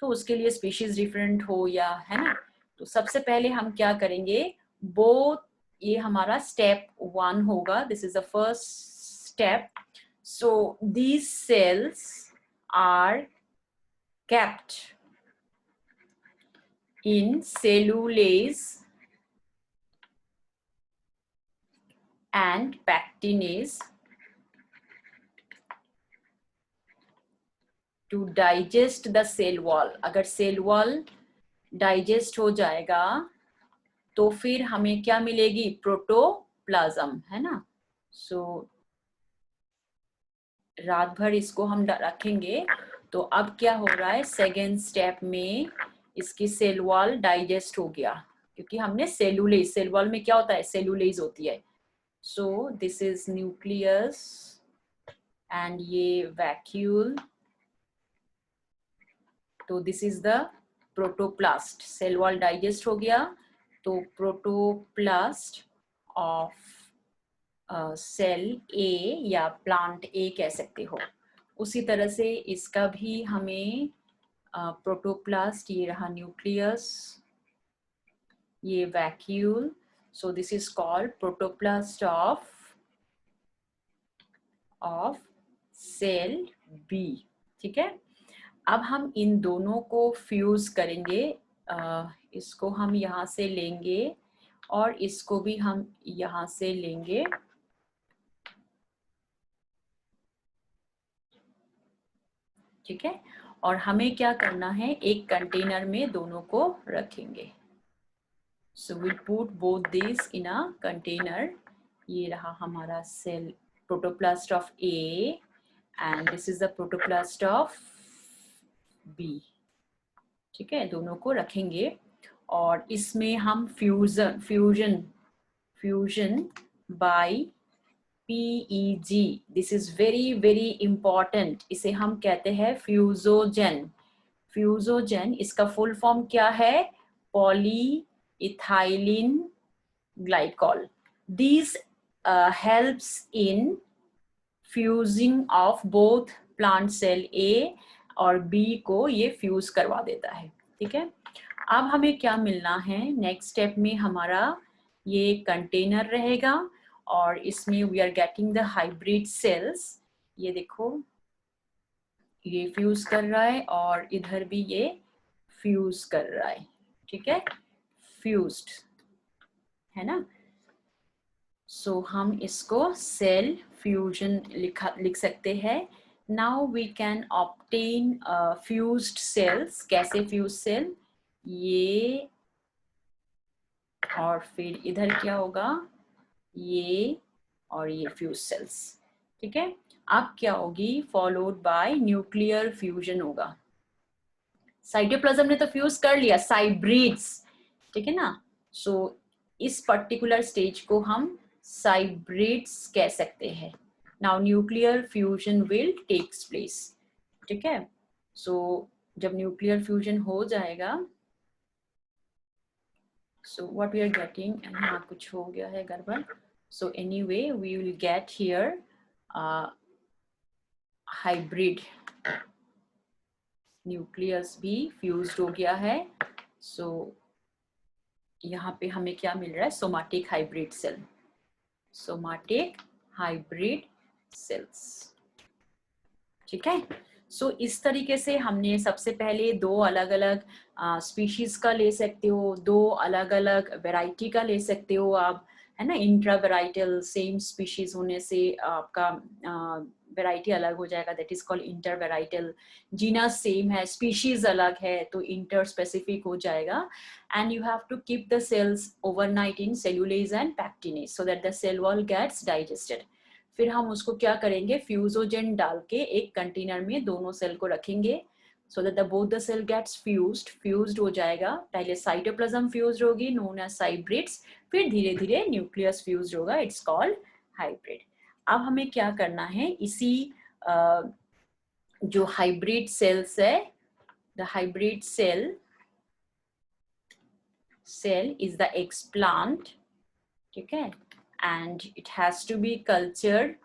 तो उसके लिए स्पीशीज डिफरेंट हो या, है ना। तो सबसे पहले हम क्या करेंगे, बोथ, ये हमारा स्टेप 1 होगा, this is the first step. So these cells are kept in cellulase and pectinase to digest the cell wall। अगर सेल वॉल डाइजेस्ट हो जाएगा तो फिर हमें क्या मिलेगी, प्रोटोप्लाज्म, है ना। सो रात भर इसको हम रखेंगे, तो अब क्या हो रहा है, सेकेंड स्टेप में इसकी सेल वॉल डाइजेस्ट हो गया, क्योंकि हमने सेलुलेज, सेल वॉल में क्या होता है, सेलुलेज होती है। So this is nucleus and ये वैक्यूल, तो this is the protoplast, cell wall digest हो गया, तो प्रोटोप्लास्ट ऑफ सेल ए या प्लांट ए कह सकते हो। उसी तरह से इसका भी हमें प्रोटोप्लास्ट, ये रहा न्यूक्लियस, ये vacuole, so this is called protoplast of cell B, ठीक है। अब हम इन दोनों को फ्यूज करेंगे, इसको हम यहाँ से लेंगे और इसको भी हम यहाँ से लेंगे, ठीक है। और हमें क्या करना है, एक कंटेनर में दोनों को रखेंगे। So we put both this in a container. ये रहा हमारा cell protoplast of A and this is the protoplast of B. ठीक है, दोनों को रखेंगे और इसमें हम fusion by PEG, this is very very important. इसे हम कहते हैं फ्यूजोजन। फ्यूजोजन इसका फुल फॉर्म क्या है, poly ethylene glycol. This helps in fusing of both plant cell A और बी को ये फ्यूज करवा देता है। ठीक है, अब हमें क्या मिलना है, नेक्स्ट स्टेप में हमारा ये कंटेनर रहेगा और इसमें we are getting the hybrid cells. ये देखो, ये फ्यूज कर रहा है और इधर भी ये फ्यूज कर रहा है। ठीक है, फ्यूज्ड है ना। सो हम इसको सेल फ्यूजन लिख सकते हैं। Now we can obtain fused cells. कैसे फ्यूज सेल, ये और फिर इधर क्या होगा, ये और ये फ्यूज सेल्स। ठीक है, अब क्या होगी, फॉलोड बाय न्यूक्लियर फ्यूजन होगा। साइटोप्लाज्म ने तो फ्यूज कर लिया, साइब्रिड्स, ठीक है ना। सो इस पर्टिकुलर स्टेज को हम साइब्रिड्स कह सकते हैं। Now nuclear fusion will takes place. ठीक है, सो जब न्यूक्लियर फ्यूजन हो जाएगा, so what we are getting, यहाँ कुछ हो गया है गड़बड़। so anyway we will get here hybrid nucleus भी फ्यूज्ड हो गया है। so यहाँ पे हमें क्या मिल रहा है, somatic hybrid cell, somatic hybrid cells. ठीक है, सो इस तरीके से हमने सबसे पहले दो अलग अलग स्पीशीज का ले सकते हो, दो अलग अलग वेराइटी का ले सकते हो आप, है ना। इंट्रा वेराइटल, सेम स्पीशीज होने से आपका वेराइटी अलग हो जाएगा, that is called intervarietal. Genus same है, स्पीशीज अलग है, तो इंटर स्पेसिफिक हो जाएगा। And you have to keep the cells overnight in cellulase and pectinase so that the cell wall gets digested. फिर हम उसको क्या करेंगे, फ्यूजोजेन डाल के एक कंटेनर में दोनों सेल को रखेंगे so that the both the cell gets fused हो जाएगा। पहले साइटोप्लाज्म फ्यूज्ड होगी, नोन एज साइब्रिड्स, फिर धीरे धीरे न्यूक्लियस फ्यूज्ड होगा, इट्स कॉल्ड हाइब्रिड। अब हमें क्या करना है, इसी जो हाइब्रिड सेल्स है, the hybrid cell is the explant. ठीक है, and it has to be cultured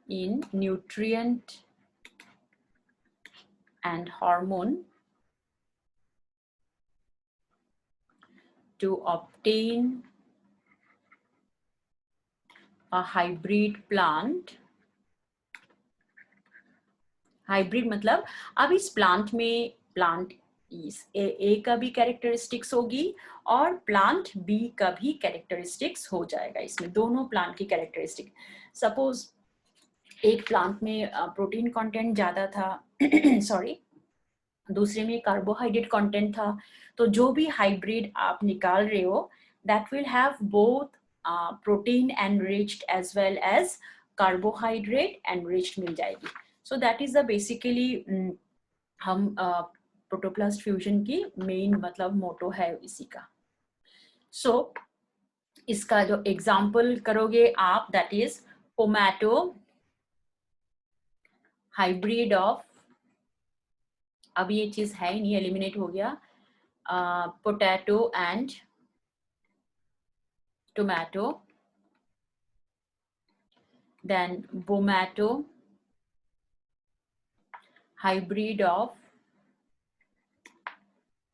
in nutrient and hormone to obtain a hybrid plant। Hybrid मतलब अब इस प्लांट में प्लांट ए का भी कैरेक्टरिस्टिक्स होगी और प्लांट बी का भी कैरेक्टरिस्टिक्स हो जाएगा। इसमें दोनों प्लांट की कैरेक्टरिस्टिक, सपोज एक प्लांट में प्रोटीन कंटेंट ज्यादा था सॉरी, दूसरे में कार्बोहाइड्रेट कंटेंट था, तो जो भी हाइब्रिड आप निकाल रहे हो that will have both protein enriched as well as carbohydrate enriched मिल जाएगी। So that is the basically हम प्रोटोप्लास्ट फ्यूजन की मेन मतलब मोटो है इसी का। सो इसका जो एग्जाम्पल करोगे आप, that is tomato hybrid of, अब ये चीज है नहीं, एलिमिनेट हो गया, potato and tomato, then bomato hybrid of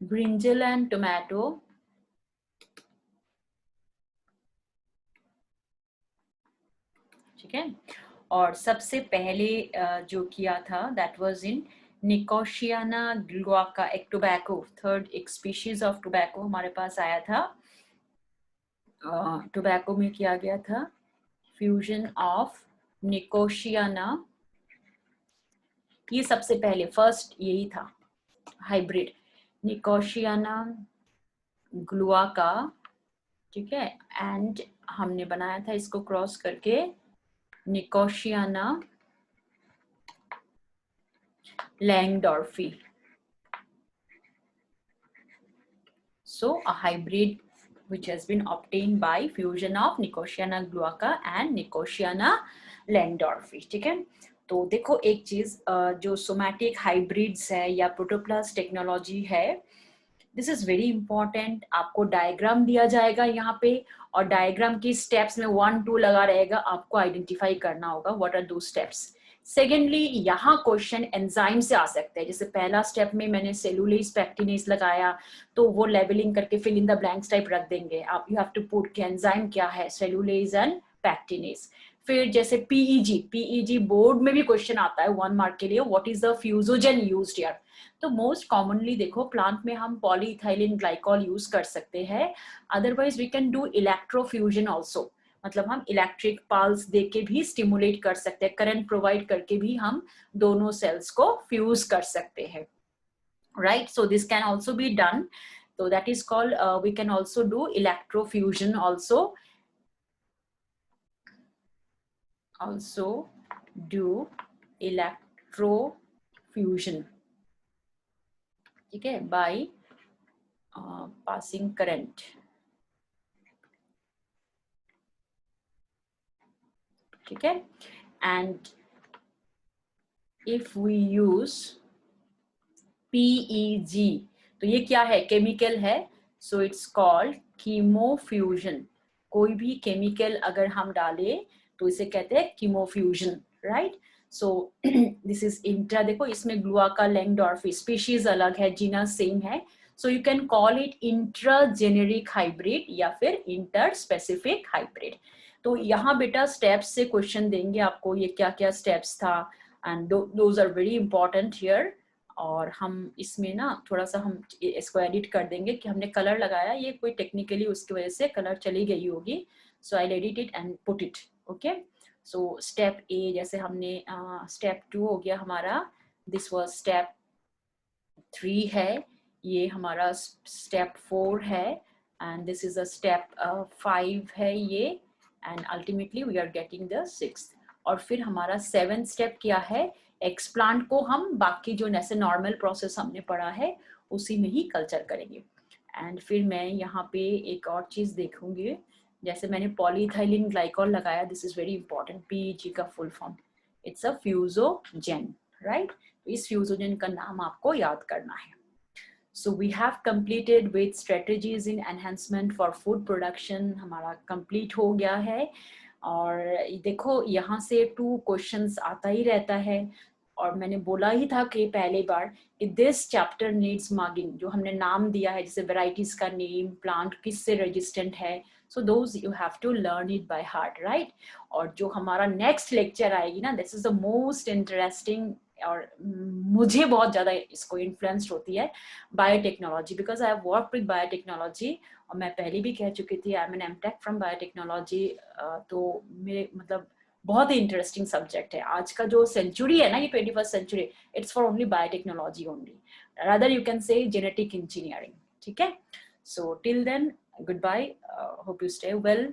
brinjal and tomato, ठीक है। और सबसे पहले जो किया था दैट वाज इन निकोशियाना गुआका, एक टोबैको, थर्ड एक स्पीशीज ऑफ टोबैको हमारे पास आया था। टोबैको में किया गया था फ्यूजन ऑफ निकोशियाना, ये सबसे पहले फर्स्ट यही था हाइब्रिड, निकोशियाना ग्लुआका, ठीक है, एंड हमने बनाया था इसको क्रॉस करके निकोशियाना लैंगडॉर्फी। So a hybrid which has been obtained by fusion of Nicotiana guaiaca and Nicotiana lehndorffi, ठीक है। तो देखो एक चीज, जो सोमैटिक हाइब्रिड्स है या प्रोटोप्लास्ट टेक्नोलॉजी है, दिस इज वेरी इंपॉर्टेंट। आपको डायग्राम दिया जाएगा यहाँ पे, और डायग्राम की स्टेप्स में 1 2 लगा रहेगा, आपको आइडेंटिफाई करना होगा व्हाट आर दो स्टेप्स। सेकेंडली, यहाँ क्वेश्चन एंजाइम से आ सकते हैं, जैसे पहला स्टेप में मैंने सेलुलेज पैक्टिनेज लगाया, तो वो लेबलिंग करके fill in the blanks type रख देंगे आप, यू हैव टू पुट के एंजाइम क्या है, सेलुलेज एंड पैक्टिनेज। फिर जैसे पीईजी बोर्ड में भी क्वेश्चन आता है 1 मार्क के लिए, what is the fusogen used here. तो मोस्ट कॉमनली देखो प्लांट में हम पॉलीइथाइलिन ग्लाइकॉल यूज कर सकते हैं, otherwise we can do electrofusion also, मतलब हम इलेक्ट्रिक पल्स दे के भी स्टिमुलेट कर सकते हैं, करंट प्रोवाइड करके भी हम दोनों सेल्स को फ्यूज कर सकते हैं, right. So this can also be done, so that is called we can also do electrofusion also do electrofusion, ठीक है, by passing current, ठीक है। and if we use PEG, तो ये क्या है, केमिकल है, सो इट्स कॉल्ड कीमोफ्यूजन। कोई भी केमिकल अगर हम डालें तो इसे कहते हैं chemofusion, right. So this is intra, देखो इसमें ग्लुआका लैंगडॉर्फी, स्पीशीज अलग है, जीनस सेम है, so you can call it intra generic hybrid या फिर इंटर स्पेसिफिक हाइब्रिड। तो यहाँ बेटा स्टेप्स से क्वेश्चन देंगे आपको, ये क्या क्या स्टेप्स था, and those are very important here. और हम इसमें ना थोड़ा सा हम इसको एडिट कर देंगे कि हमने कलर लगाया, ये कोई टेक्निकली उसकी वजह से कलर चली गई होगी, so I edit it and put it, okay. So step A, जैसे हमने स्टेप 2 हो गया हमारा, दिस वाज स्टेप 3 है, ये हमारा स्टेप 4 है, and this is a step 5 है ये, and ultimately we are getting the 6th। और फिर हमारा 7th स्टेप क्या है, एक्सप्लांट को हम बाकी जो जैसे नॉर्मल प्रोसेस हमने पढ़ा है उसी में ही कल्चर करेंगे। एंड फिर मैं यहाँ पे एक और चीज देखूंगी, जैसे मैंने पॉलीइथाइलिन ग्लाइकॉल लगाया, this is very important, PEG का full form, it's a fusogen, right. इस फ्यूजोजेन का नाम आपको याद करना है। So we have completed with strategies in enhancement for food production, हमारा complete हो गया है। और देखो यहाँ से 2 क्वेश्चंस आता ही रहता है, और मैंने बोला ही था कि पहले बार कि दिस चैप्टर नीड्स मार्किंग, जो हमने नाम दिया है जैसे वेराइटीज का नेम, प्लांट किससे रेजिस्टेंट है, so those you have to learn it by heart, right. और जो हमारा नेक्स्ट लेक्चर आएगी ना, this is the most interesting, और मुझे बहुत ज्यादा इसको इन्फ्लुएंस्ड होती है biotechnology, because I have worked with biotechnology, और मैं पहले भी कह चुकी थी I am an MTech from biotechnology. तो मेरे मतलब बहुत ही इंटरेस्टिंग सब्जेक्ट है। आज का जो सेंचुरी है ना, ये 21st century, it's for only biotechnology only, rather you can say genetic engineering, ठीक है। So till then, good bye, hope you stay well.